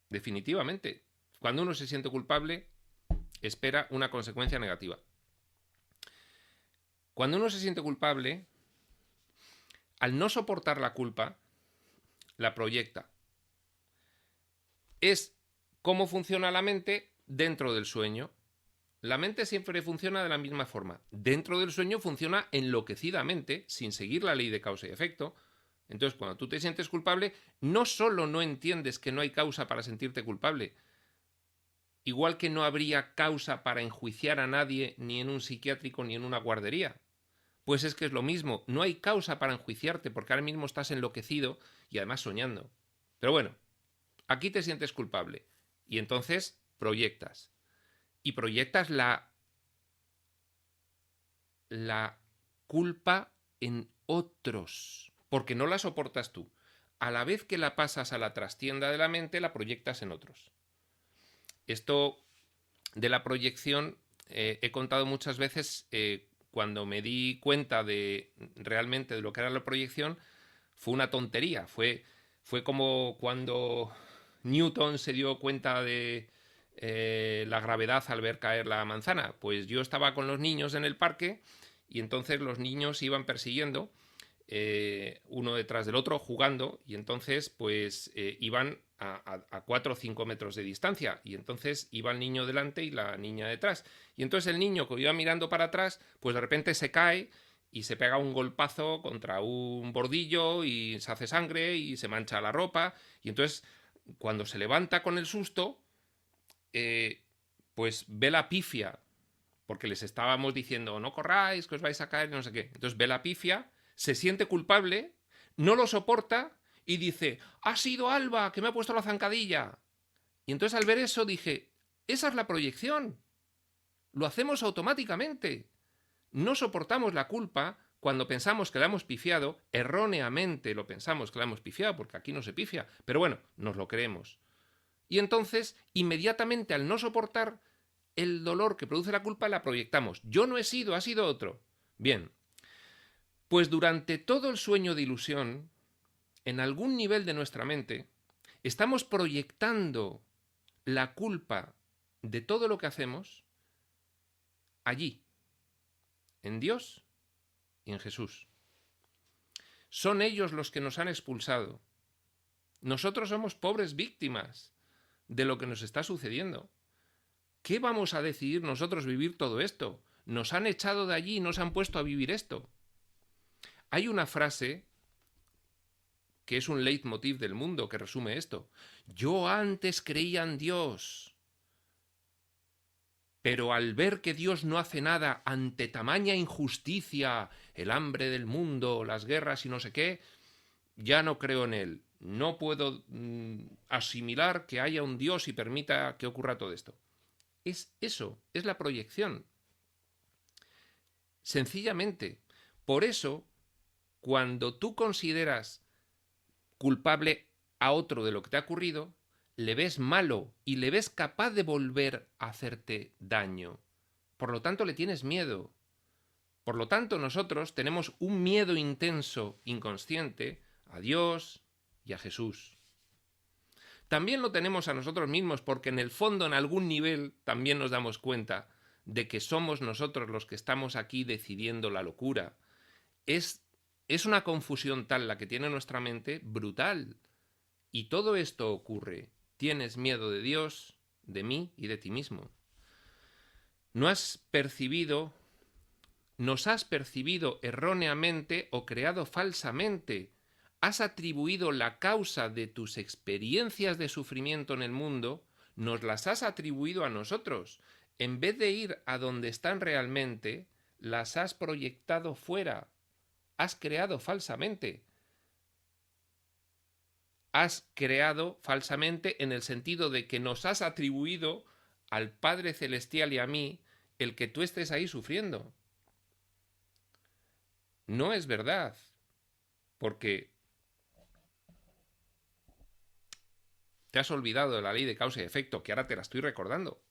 Definitivamente. Cuando uno se siente culpable, espera una consecuencia negativa. Cuando uno se siente culpable, al no soportar la culpa, la proyecta. Es cómo funciona la mente dentro del sueño. La mente siempre funciona de la misma forma. Dentro del sueño funciona enloquecidamente, sin seguir la ley de causa y efecto. Entonces, cuando tú te sientes culpable, no solo no entiendes que no hay causa para sentirte culpable, igual que no habría causa para enjuiciar a nadie ni en un psiquiátrico ni en una guardería, Pues es que es lo mismo, no hay causa para enjuiciarte porque ahora mismo estás enloquecido y además soñando. Pero bueno, aquí te sientes culpable y entonces proyectas. Y proyectas la culpa en otros, porque no la soportas tú. A la vez que la pasas a la trastienda de la mente, la proyectas en otros. Esto de la proyección he contado muchas veces. Cuando me di cuenta de realmente de lo que era la proyección, fue una tontería. Fue como cuando Newton se dio cuenta de la gravedad al ver caer la manzana. Pues yo estaba con los niños en el parque y entonces los niños iban persiguiendo uno detrás del otro, jugando, y entonces pues iban a 4 o 5 metros de distancia, y entonces iba el niño delante y la niña detrás, y entonces el niño que iba mirando para atrás, pues de repente se cae y se pega un golpazo contra un bordillo y se hace sangre y se mancha la ropa, y entonces cuando se levanta con el susto, pues ve la pifia, porque les estábamos diciendo no corráis, que os vais a caer, no sé qué. Entonces ve la pifia, se siente culpable, no lo soporta y dice, ha sido Alba que me ha puesto la zancadilla. Y entonces al ver eso dije, esa es la proyección. Lo hacemos automáticamente. No soportamos la culpa cuando pensamos que la hemos pifiado, erróneamente lo pensamos que la hemos pifiado, porque aquí no se pifia, pero bueno, nos lo creemos. Y entonces, inmediatamente al no soportar el dolor que produce la culpa, la proyectamos. Yo no he sido, ha sido otro. Bien, pues durante todo el sueño de ilusión, en algún nivel de nuestra mente, estamos proyectando la culpa de todo lo que hacemos allí, en Dios y en Jesús. Son ellos los que nos han expulsado. Nosotros somos pobres víctimas de lo que nos está sucediendo. ¿Qué vamos a decidir nosotros vivir todo esto? Nos han echado de allí y nos han puesto a vivir esto. Hay una frase que es un leitmotiv del mundo que resume esto. Yo antes creía en Dios, pero al ver que Dios no hace nada ante tamaña injusticia, el hambre del mundo, las guerras y no sé qué, ya no creo en Él. No puedo asimilar que haya un Dios y permita que ocurra todo esto. Es eso, es la proyección. Sencillamente. Por eso, cuando tú consideras culpable a otro de lo que te ha ocurrido, le ves malo y le ves capaz de volver a hacerte daño. Por lo tanto, le tienes miedo. Por lo tanto, nosotros tenemos un miedo intenso, inconsciente, a Dios y a Jesús. También lo tenemos a nosotros mismos porque en el fondo, en algún nivel, también nos damos cuenta de que somos nosotros los que estamos aquí decidiendo la locura. Es una confusión tal la que tiene nuestra mente, brutal. Y todo esto ocurre. Tienes miedo de Dios, de mí y de ti mismo. Nos has percibido erróneamente o creado falsamente. Has atribuido la causa de tus experiencias de sufrimiento en el mundo, nos las has atribuido a nosotros. En vez de ir a donde están realmente, las has proyectado fuera. Has creado falsamente. Has creado falsamente en el sentido de que nos has atribuido al Padre Celestial y a mí el que tú estés ahí sufriendo. No es verdad, porque te has olvidado de la ley de causa y efecto, que ahora te la estoy recordando.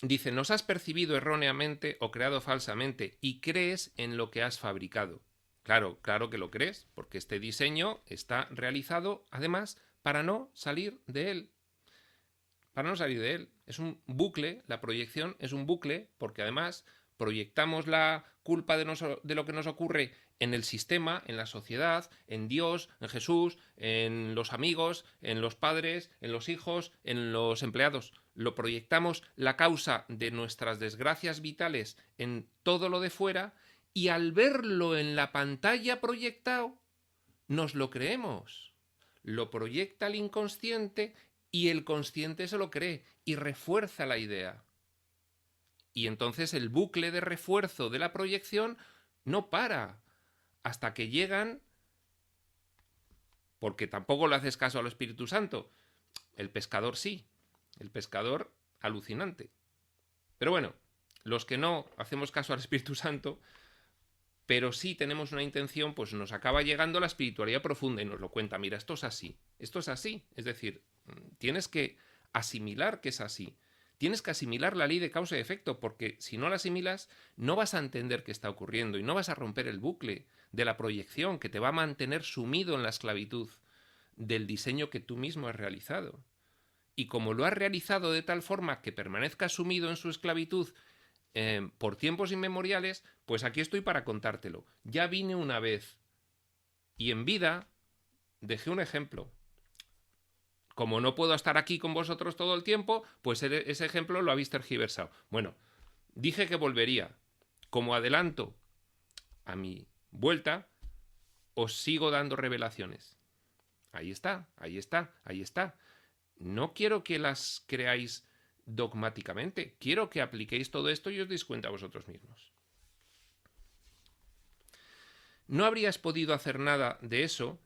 Dice, nos has percibido erróneamente o creado falsamente y crees en lo que has fabricado. Claro, claro que lo crees, porque este diseño está realizado, además, para no salir de él. Para no salir de él. Es un bucle, la proyección es un bucle, porque además proyectamos la culpa de lo que nos ocurre en el sistema, en la sociedad, en Dios, en Jesús, en los amigos, en los padres, en los hijos, en los empleados. Lo proyectamos la causa de nuestras desgracias vitales en todo lo de fuera y al verlo en la pantalla proyectado, nos lo creemos. Lo proyecta el inconsciente y el consciente se lo cree y refuerza la idea. Y entonces el bucle de refuerzo de la proyección no para hasta que llegan, porque tampoco le haces caso al Espíritu Santo. El pescador sí, el pescador alucinante. Pero bueno, los que no hacemos caso al Espíritu Santo, pero sí tenemos una intención, pues nos acaba llegando la espiritualidad profunda y nos lo cuenta. Mira, esto es así, esto es así. Es decir, tienes que asimilar que es así. Tienes que asimilar la ley de causa y efecto, porque si no la asimilas, no vas a entender qué está ocurriendo y no vas a romper el bucle de la proyección que te va a mantener sumido en la esclavitud del diseño que tú mismo has realizado. Y como lo has realizado de tal forma que permanezca sumido en su esclavitud por tiempos inmemoriales, pues aquí estoy para contártelo. Ya vine una vez y en vida dejé un ejemplo. Como no puedo estar aquí con vosotros todo el tiempo, pues ese ejemplo lo habéis tergiversado. Bueno, dije que volvería. Como adelanto a mi vuelta, os sigo dando revelaciones. Ahí está, ahí está, ahí está. No quiero que las creáis dogmáticamente. Quiero que apliquéis todo esto y os deis cuenta vosotros mismos. No habrías podido hacer nada de eso,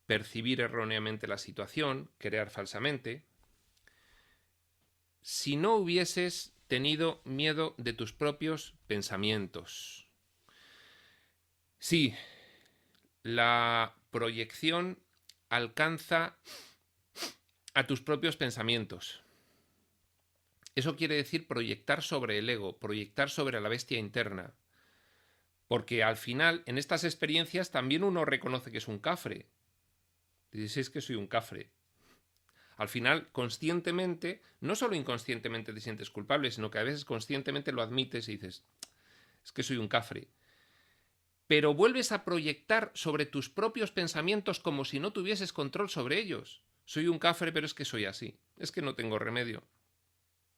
percibir erróneamente la situación, crear falsamente, si no hubieses tenido miedo de tus propios pensamientos. Sí, la proyección alcanza a tus propios pensamientos. Eso quiere decir proyectar sobre el ego, proyectar sobre la bestia interna. Porque al final, en estas experiencias, también uno reconoce que es un cafre. Dices, es que soy un cafre. Al final, conscientemente, no solo inconscientemente te sientes culpable, sino que a veces conscientemente lo admites y dices, es que soy un cafre. Pero vuelves a proyectar sobre tus propios pensamientos como si no tuvieses control sobre ellos. Soy un cafre, pero es que soy así. Es que no tengo remedio.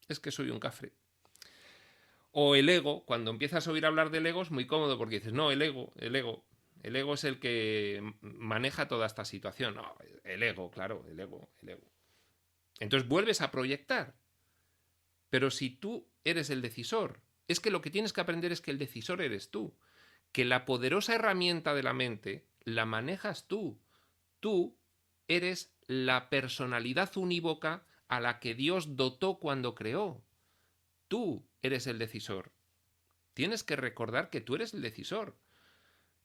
Es que soy un cafre. O el ego, cuando empiezas a oír hablar del ego es muy cómodo porque dices, no, el ego es el que maneja toda esta situación. No, el ego, claro, el ego. Entonces vuelves a proyectar. Pero si tú eres el decisor, es que lo que tienes que aprender es que el decisor eres tú. Que la poderosa herramienta de la mente la manejas tú. Tú eres la personalidad unívoca a la que Dios dotó cuando creó. Tú eres el decisor. Tienes que recordar que tú eres el decisor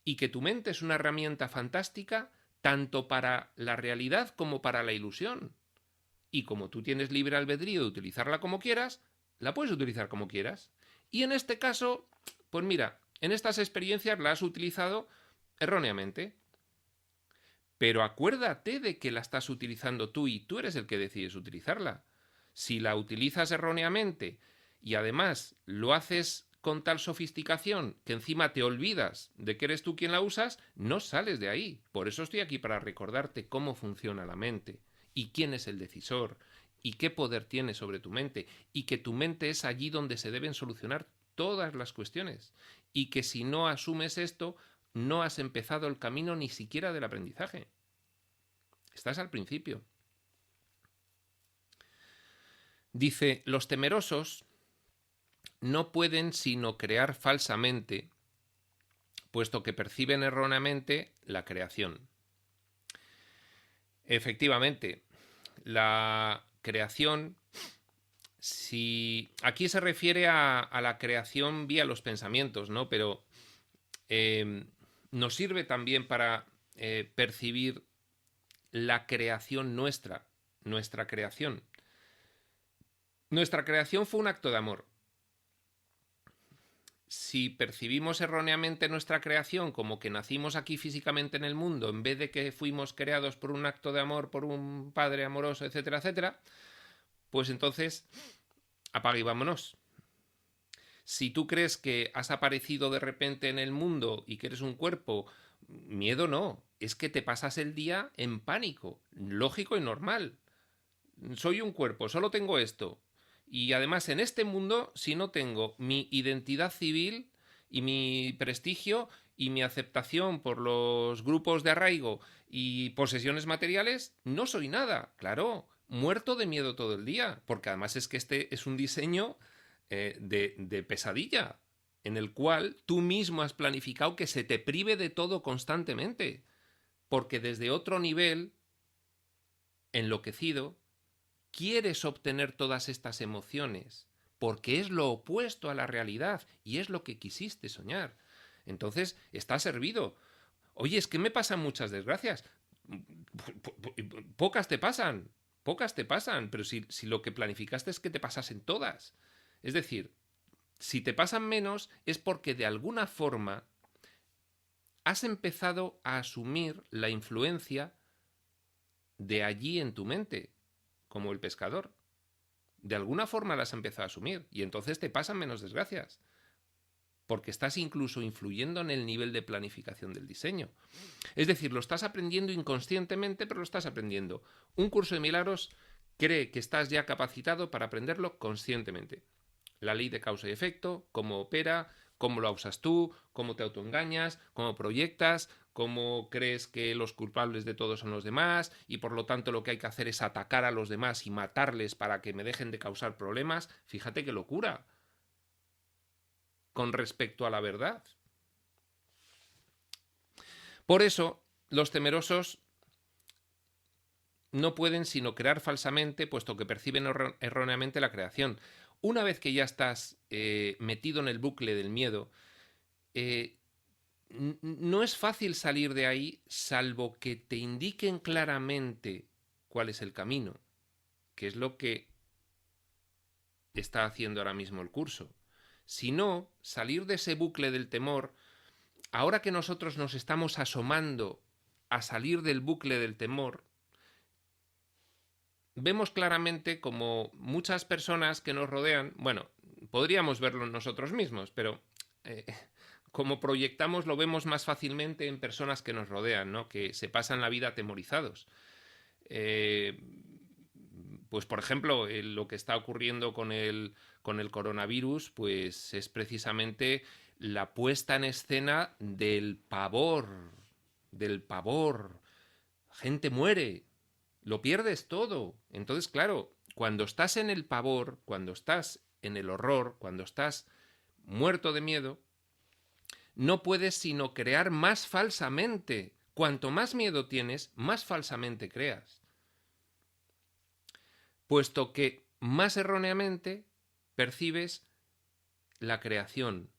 y que tu mente es una herramienta fantástica tanto para la realidad como para la ilusión. Y como tú tienes libre albedrío de utilizarla como quieras, la puedes utilizar como quieras. Y en este caso, pues mira, en estas experiencias la has utilizado erróneamente. Pero acuérdate de que la estás utilizando tú y tú eres el que decides utilizarla. Si la utilizas erróneamente y además lo haces con tal sofisticación que encima te olvidas de que eres tú quien la usas, no sales de ahí. Por eso estoy aquí para recordarte cómo funciona la mente y quién es el decisor y qué poder tiene sobre tu mente y que tu mente es allí donde se deben solucionar todas las cuestiones y que si no asumes esto no has empezado el camino ni siquiera del aprendizaje. Estás al principio. Dice, los temerosos no pueden sino crear falsamente, puesto que perciben erróneamente la creación. Efectivamente, la creación, si aquí se refiere a la creación vía los pensamientos, ¿no? Pero nos sirve también para percibir la creación nuestra creación. Nuestra creación fue un acto de amor. Si percibimos erróneamente nuestra creación como que nacimos aquí físicamente en el mundo en vez de que fuimos creados por un acto de amor, por un padre amoroso, etcétera, etcétera, pues entonces apaga y vámonos. Si tú crees que has aparecido de repente en el mundo y que eres un cuerpo, miedo no, es que te pasas el día en pánico, lógico y normal. Soy un cuerpo, solo tengo esto. Y además en este mundo, si no tengo mi identidad civil y mi prestigio y mi aceptación por los grupos de arraigo y posesiones materiales, no soy nada. Claro, muerto de miedo todo el día, porque además es que este es un diseño de pesadilla, en el cual tú mismo has planificado que se te prive de todo constantemente, porque desde otro nivel, enloquecido, quieres obtener todas estas emociones, porque es lo opuesto a la realidad y es lo que quisiste soñar. Entonces, está servido. Oye, es que me pasan muchas desgracias. Pocas te pasan, pero si lo que planificaste es que te pasasen todas. Es decir, si te pasan menos es porque de alguna forma has empezado a asumir la influencia de allí en tu mente, como el pescador. De alguna forma las has empezado a asumir y entonces te pasan menos desgracias, porque estás incluso influyendo en el nivel de planificación del diseño. Es decir, lo estás aprendiendo inconscientemente, pero lo estás aprendiendo. Un curso de milagros cree que estás ya capacitado para aprenderlo conscientemente. La ley de causa y efecto, cómo opera, cómo lo usas tú, cómo te autoengañas, cómo proyectas, cómo crees que los culpables de todo son los demás y por lo tanto lo que hay que hacer es atacar a los demás y matarles para que me dejen de causar problemas. Fíjate qué locura con respecto a la verdad. Por eso, los temerosos no pueden sino crear falsamente, puesto que perciben erróneamente la creación. Una vez que ya estás metido en el bucle del miedo, no es fácil salir de ahí salvo que te indiquen claramente cuál es el camino, que es lo que está haciendo ahora mismo el curso. Si no, salir de ese bucle del temor, ahora que nosotros nos estamos asomando a salir del bucle del temor, vemos claramente como muchas personas que nos rodean, bueno, podríamos verlo en nosotros mismos, pero como proyectamos lo vemos más fácilmente en personas que nos rodean, ¿no? Que se pasan la vida atemorizados. Pues por ejemplo, lo que está ocurriendo con el coronavirus, pues es precisamente la puesta en escena del pavor, del pavor. Gente muere, lo pierdes todo. Entonces, claro, cuando estás en el pavor, cuando estás en el horror, cuando estás muerto de miedo, no puedes sino crear más falsamente. Cuanto más miedo tienes, más falsamente creas. Puesto que más erróneamente percibes la creación.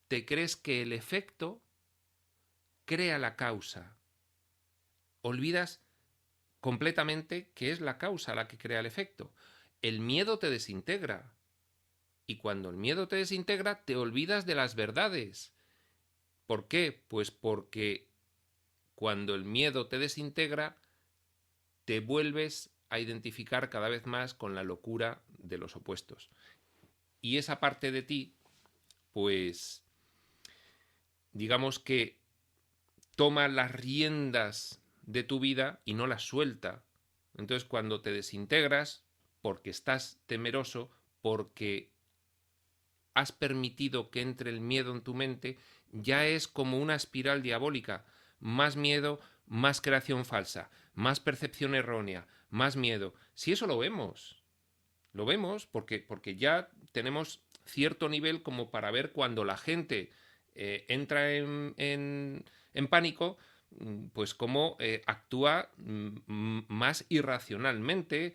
Te crees que el efecto crea la causa. Olvidas completamente que es la causa la que crea el efecto. El miedo te desintegra. Y cuando el miedo te desintegra, te olvidas de las verdades. ¿Por qué? Pues porque cuando el miedo te desintegra, te vuelves a identificar cada vez más con la locura de los opuestos. Y esa parte de ti, pues, digamos que toma las riendas de tu vida y no las suelta. Entonces, cuando te desintegras, porque estás temeroso, porque has permitido que entre el miedo en tu mente, ya es como una espiral diabólica. Más miedo, más creación falsa, más percepción errónea, más miedo. Si eso lo vemos porque ya tenemos cierto nivel como para ver cuando la gente entra en pánico, pues cómo actúa más irracionalmente.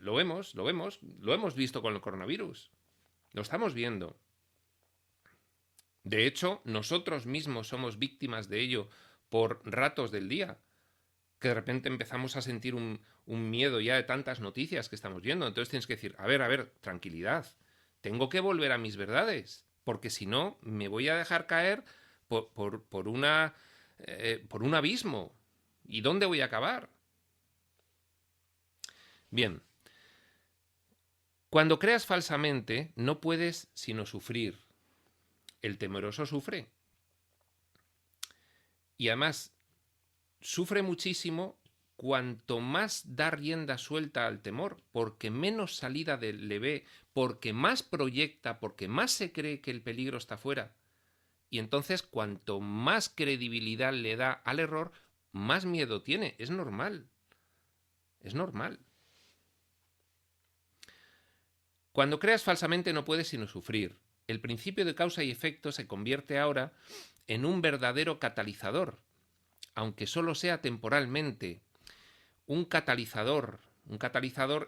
Lo hemos visto con el coronavirus. Lo estamos viendo. De hecho, nosotros mismos somos víctimas de ello por ratos del día, que de repente empezamos a sentir un miedo ya de tantas noticias que estamos viendo. Entonces tienes que decir, a ver, tranquilidad. Tengo que volver a mis verdades, porque si no, me voy a dejar caer por un abismo. ¿Y dónde voy a acabar? Bien. Cuando creas falsamente, no puedes sino sufrir. El temeroso sufre. Y además, sufre muchísimo cuanto más da rienda suelta al temor, porque menos salida le ve, porque más proyecta, porque más se cree que el peligro está fuera. Y entonces, cuanto más credibilidad le da al error, más miedo tiene. Es normal. Es normal. Cuando creas falsamente no puedes sino sufrir. El principio de causa y efecto se convierte ahora en un verdadero catalizador, aunque solo sea temporalmente. Un catalizador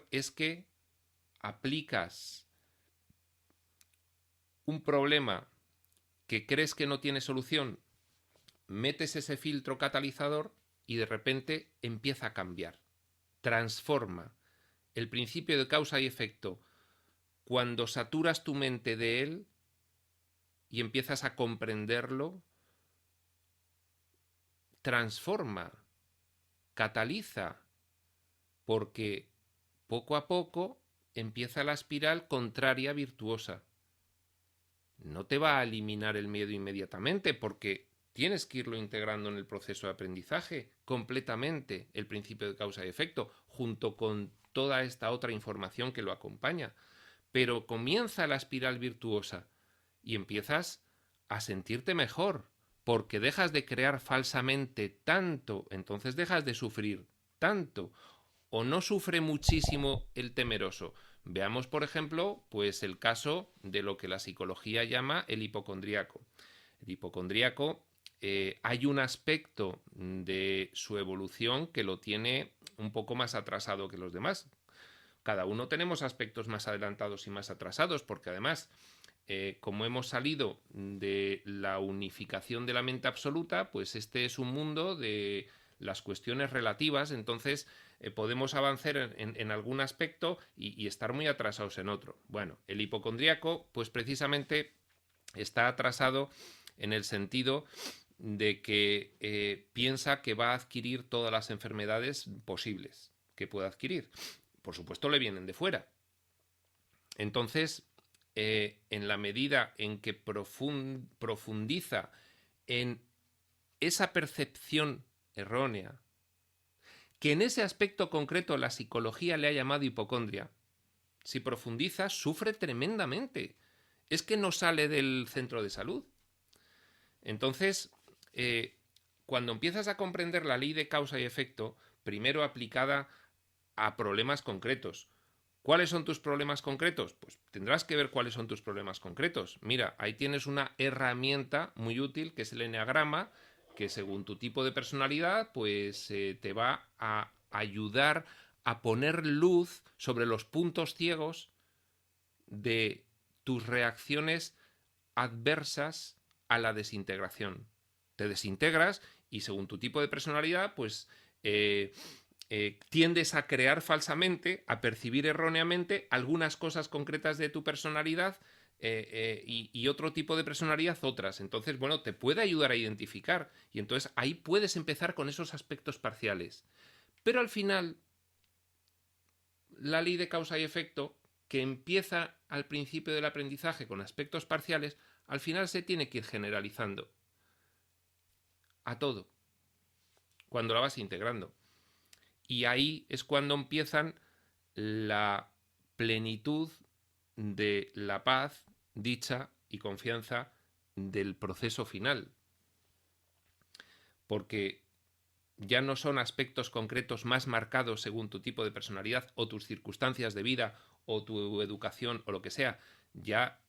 es que aplicas un problema que crees que no tiene solución, metes ese filtro catalizador y de repente empieza a cambiar, transforma. El principio de causa y efecto, cuando saturas tu mente de él y empiezas a comprenderlo, transforma, cataliza, porque poco a poco empieza la espiral contraria virtuosa. No te va a eliminar el miedo inmediatamente, porque tienes que irlo integrando en el proceso de aprendizaje completamente, el principio de causa y efecto, junto con toda esta otra información que lo acompaña. Pero comienza la espiral virtuosa y empiezas a sentirte mejor, porque dejas de crear falsamente tanto, entonces dejas de sufrir tanto, o no sufre muchísimo el temeroso. Veamos, por ejemplo, pues el caso de lo que la psicología llama el hipocondríaco. El hipocondríaco, hay un aspecto de su evolución que lo tiene un poco más atrasado que los demás. Cada uno tenemos aspectos más adelantados y más atrasados, porque además, como hemos salido de la unificación de la mente absoluta, pues este es un mundo de las cuestiones relativas, entonces podemos avanzar en algún aspecto y estar muy atrasados en otro. Bueno, el hipocondríaco, pues precisamente está atrasado en el sentido de que piensa que va a adquirir todas las enfermedades posibles que pueda adquirir. Por supuesto, le vienen de fuera. Entonces, en la medida en que profundiza en esa percepción errónea, que en ese aspecto concreto la psicología le ha llamado hipocondria, si profundiza, sufre tremendamente. Es que no sale del centro de salud. Entonces, cuando empiezas a comprender la ley de causa y efecto, primero aplicada a problemas concretos. ¿Cuáles son tus problemas concretos? Pues tendrás que ver cuáles son tus problemas concretos. Mira, ahí tienes una herramienta muy útil que es el eneagrama, que según tu tipo de personalidad, pues te va a ayudar a poner luz sobre los puntos ciegos de tus reacciones adversas a la desintegración. Te desintegras y según tu tipo de personalidad, pues tiendes a crear falsamente, a percibir erróneamente algunas cosas concretas de tu personalidad y otro tipo de personalidad otras. Entonces, bueno, te puede ayudar a identificar y entonces ahí puedes empezar con esos aspectos parciales. Pero al final, la ley de causa y efecto, que empieza al principio del aprendizaje con aspectos parciales, al final se tiene que ir generalizando a todo, cuando la vas integrando. Y ahí es cuando empiezan la plenitud de la paz, dicha y confianza del proceso final. Porque ya no son aspectos concretos más marcados según tu tipo de personalidad o tus circunstancias de vida o tu educación o lo que sea. Ya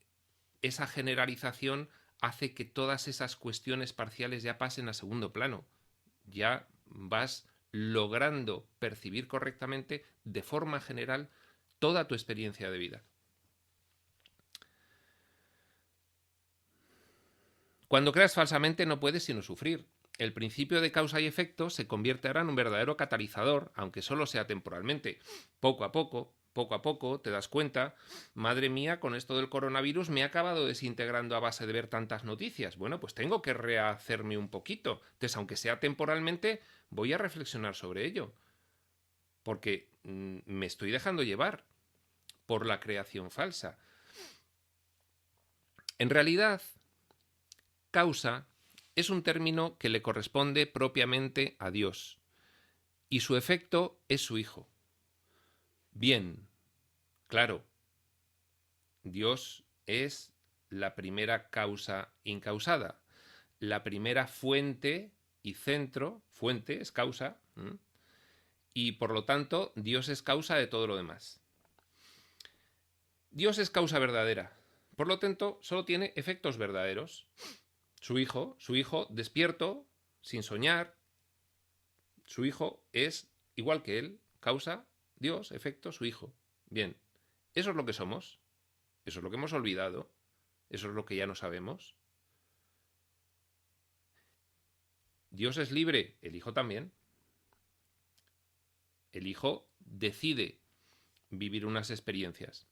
esa generalización hace que todas esas cuestiones parciales ya pasen a segundo plano. Ya vas logrando percibir correctamente de forma general toda tu experiencia de vida. Cuando creas falsamente no puedes sino sufrir. El principio de causa y efecto se convierte ahora en un verdadero catalizador, aunque solo sea temporalmente. Poco a poco, te das cuenta, madre mía, con esto del coronavirus me he acabado desintegrando a base de ver tantas noticias. Bueno, pues tengo que rehacerme un poquito. Entonces, aunque sea temporalmente, voy a reflexionar sobre ello. Porque me estoy dejando llevar por la creación falsa. En realidad, causa es un término que le corresponde propiamente a Dios, y su efecto es su Hijo. Bien, claro, Dios es la primera causa incausada, la primera fuente y centro, fuente es causa, y por lo tanto Dios es causa de todo lo demás. Dios es causa verdadera. Por lo tanto, solo tiene efectos verdaderos. Su hijo despierto, sin soñar, su hijo es igual que él, causa, Dios, efecto, su hijo. Bien, eso es lo que somos, eso es lo que hemos olvidado, eso es lo que ya no sabemos. Dios es libre, el hijo también. El hijo decide vivir unas experiencias.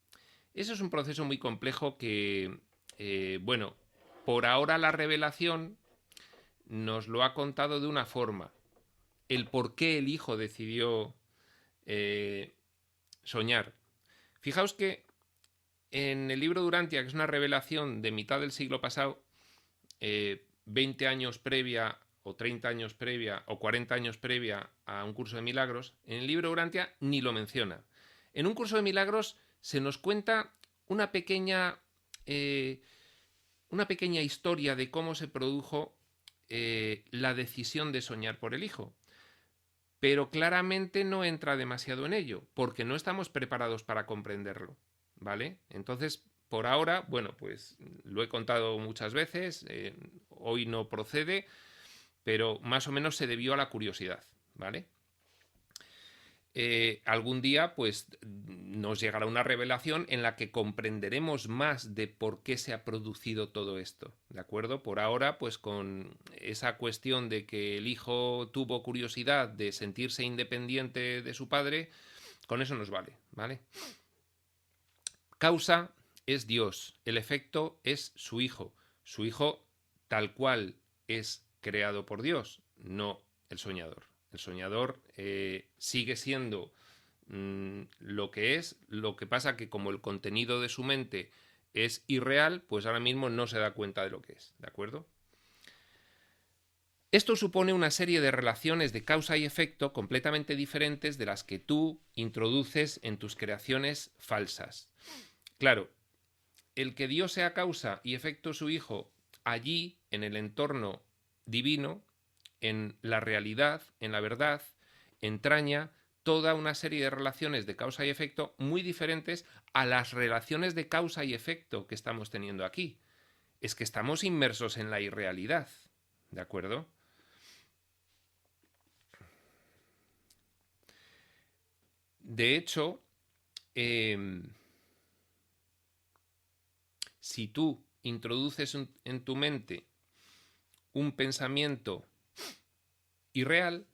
Eso es un proceso muy complejo que, bueno, por ahora la revelación nos lo ha contado de una forma. El por qué el hijo decidió soñar. Fijaos que en el libro Durantia, que es una revelación de mitad del siglo pasado, 20 años previa o 30 años previa o 40 años previa a un curso de milagros, en el libro Durantia ni lo menciona. En un curso de milagros se nos cuenta una pequeña historia de cómo se produjo la decisión de soñar por el hijo. Pero claramente no entra demasiado en ello, porque no estamos preparados para comprenderlo, ¿vale? Entonces, por ahora, bueno, pues lo he contado muchas veces, hoy no procede, pero más o menos se debió a la curiosidad, ¿vale? Algún día pues nos llegará una revelación en la que comprenderemos más de por qué se ha producido todo esto, ¿de acuerdo? Por ahora pues con esa cuestión de que el hijo tuvo curiosidad de sentirse independiente de su padre, con eso nos vale, ¿vale? Causa es Dios, el efecto es su hijo tal cual es creado por Dios, no el soñador. El soñador sigue siendo lo que pasa que como el contenido de su mente es irreal, pues ahora mismo no se da cuenta de lo que es, ¿de acuerdo? Esto supone una serie de relaciones de causa y efecto completamente diferentes de las que tú introduces en tus creaciones falsas. Claro, el que Dios sea causa y efecto su hijo allí, en el entorno divino, en la realidad, en la verdad, entraña toda una serie de relaciones de causa y efecto muy diferentes a las relaciones de causa y efecto que estamos teniendo aquí. Es que estamos inmersos en la irrealidad, ¿de acuerdo? De hecho, si tú introduces en tu mente un pensamiento irreal,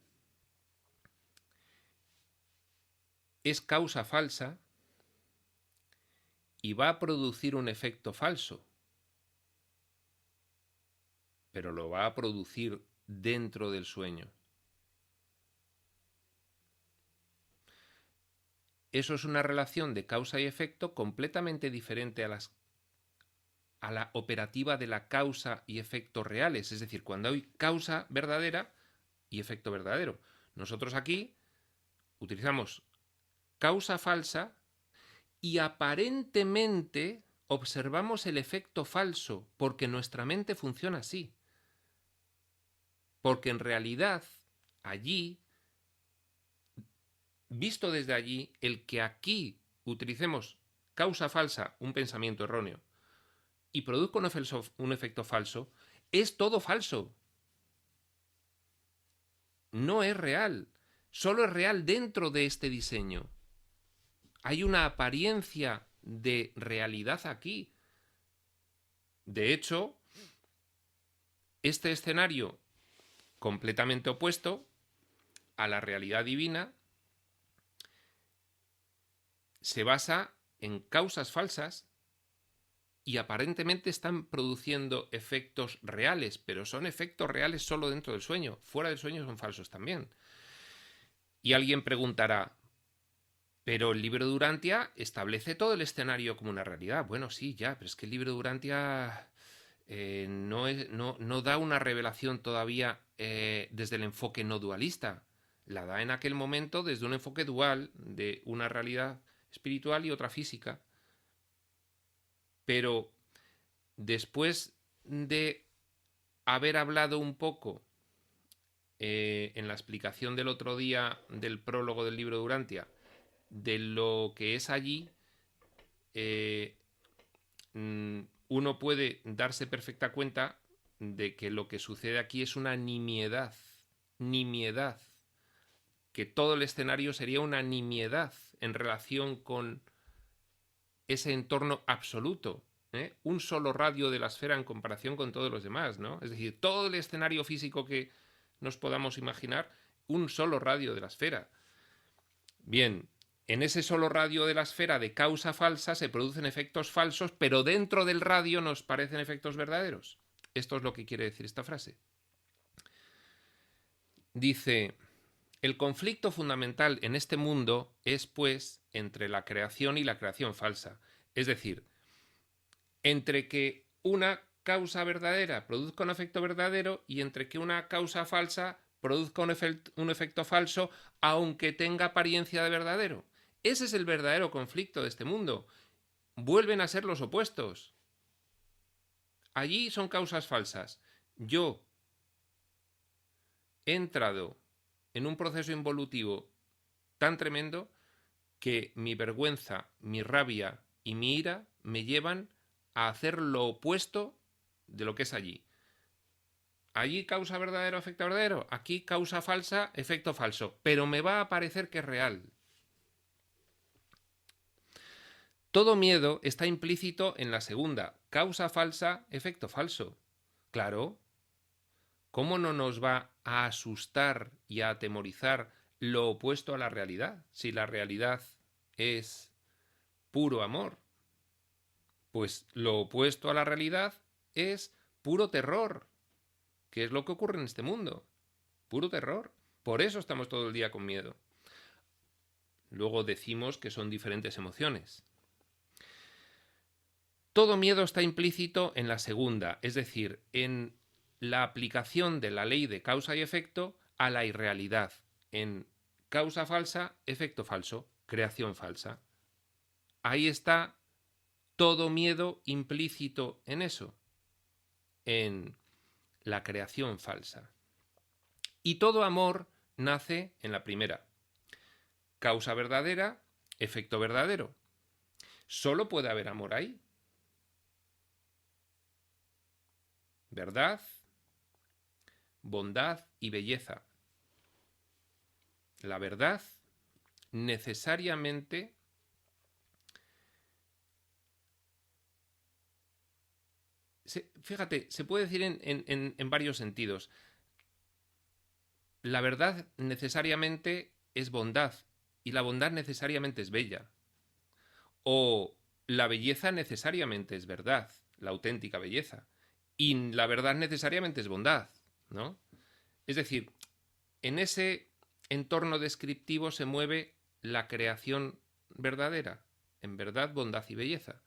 es causa falsa y va a producir un efecto falso, pero lo va a producir dentro del sueño. Eso es una relación de causa y efecto completamente diferente a la operativa de la causa y efecto reales, es decir, cuando hay causa verdadera y efecto verdadero. Nosotros aquí utilizamos causa falsa y aparentemente observamos el efecto falso porque nuestra mente funciona así. Porque en realidad allí, visto desde allí, el que aquí utilicemos causa falsa, un pensamiento erróneo, y produzca un efecto falso, es todo falso. No es real. Solo es real dentro de este diseño. Hay una apariencia de realidad aquí. De hecho, este escenario completamente opuesto a la realidad divina se basa en causas falsas y aparentemente están produciendo efectos reales, pero son efectos reales solo dentro del sueño. Fuera del sueño son falsos también. Y alguien preguntará, pero el libro de Durantia establece todo el escenario como una realidad. Bueno, sí, ya, pero es que el libro de Durantia no da una revelación todavía desde el enfoque no dualista. La da en aquel momento desde un enfoque dual de una realidad espiritual y otra física. Pero después de haber hablado un poco en la explicación del otro día del prólogo del libro de Durantia de lo que es allí, uno puede darse perfecta cuenta de que lo que sucede aquí es una nimiedad, que todo el escenario sería una nimiedad en relación con ese entorno absoluto, ¿eh? Un solo radio de la esfera en comparación con todos los demás, ¿no? Es decir, todo el escenario físico que nos podamos imaginar, un solo radio de la esfera. Bien, en ese solo radio de la esfera de causa falsa se producen efectos falsos, pero dentro del radio nos parecen efectos verdaderos. Esto es lo que quiere decir esta frase. Dice, el conflicto fundamental en este mundo es, pues, entre la creación y la creación falsa. Es decir, entre que una causa verdadera produzca un efecto verdadero y entre que una causa falsa produzca un efecto falso, aunque tenga apariencia de verdadero. Ese es el verdadero conflicto de este mundo. Vuelven a ser los opuestos. Allí son causas falsas. Yo he entrado en un proceso involutivo tan tremendo que mi vergüenza, mi rabia y mi ira me llevan a hacer lo opuesto de lo que es allí. Allí causa verdadero, efecto verdadero. Aquí causa falsa, efecto falso. Pero me va a parecer que es real. Todo miedo está implícito en la segunda. Causa falsa, efecto falso. Claro. ¿Cómo no nos va a asustar y a atemorizar lo opuesto a la realidad? Si la realidad es puro amor. Pues lo opuesto a la realidad es puro terror. ¿Qué es lo que ocurre en este mundo? Puro terror. Por eso estamos todo el día con miedo. Luego decimos que son diferentes emociones. Todo miedo está implícito en la segunda, es decir, en la aplicación de la ley de causa y efecto a la irrealidad. En causa falsa, efecto falso, creación falsa. Ahí está todo miedo implícito en eso, en la creación falsa. Y todo amor nace en la primera. Causa verdadera, efecto verdadero. Solo puede haber amor ahí. Verdad, bondad y belleza. La verdad necesariamente fíjate, se puede decir en varios sentidos. La verdad necesariamente es bondad y la bondad necesariamente es bella. O la belleza necesariamente es verdad, la auténtica belleza. Y la verdad necesariamente es bondad, ¿no? Es decir, en ese entorno descriptivo se mueve la creación verdadera, en verdad, bondad y belleza.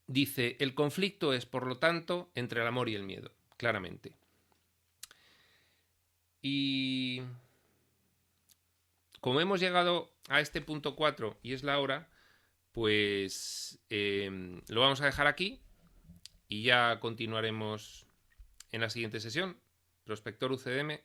Dice, el conflicto es, por lo tanto, entre el amor y el miedo, claramente. Y como hemos llegado a este punto 4 y es la hora, pues lo vamos a dejar aquí y ya continuaremos en la siguiente sesión. Prospector UCM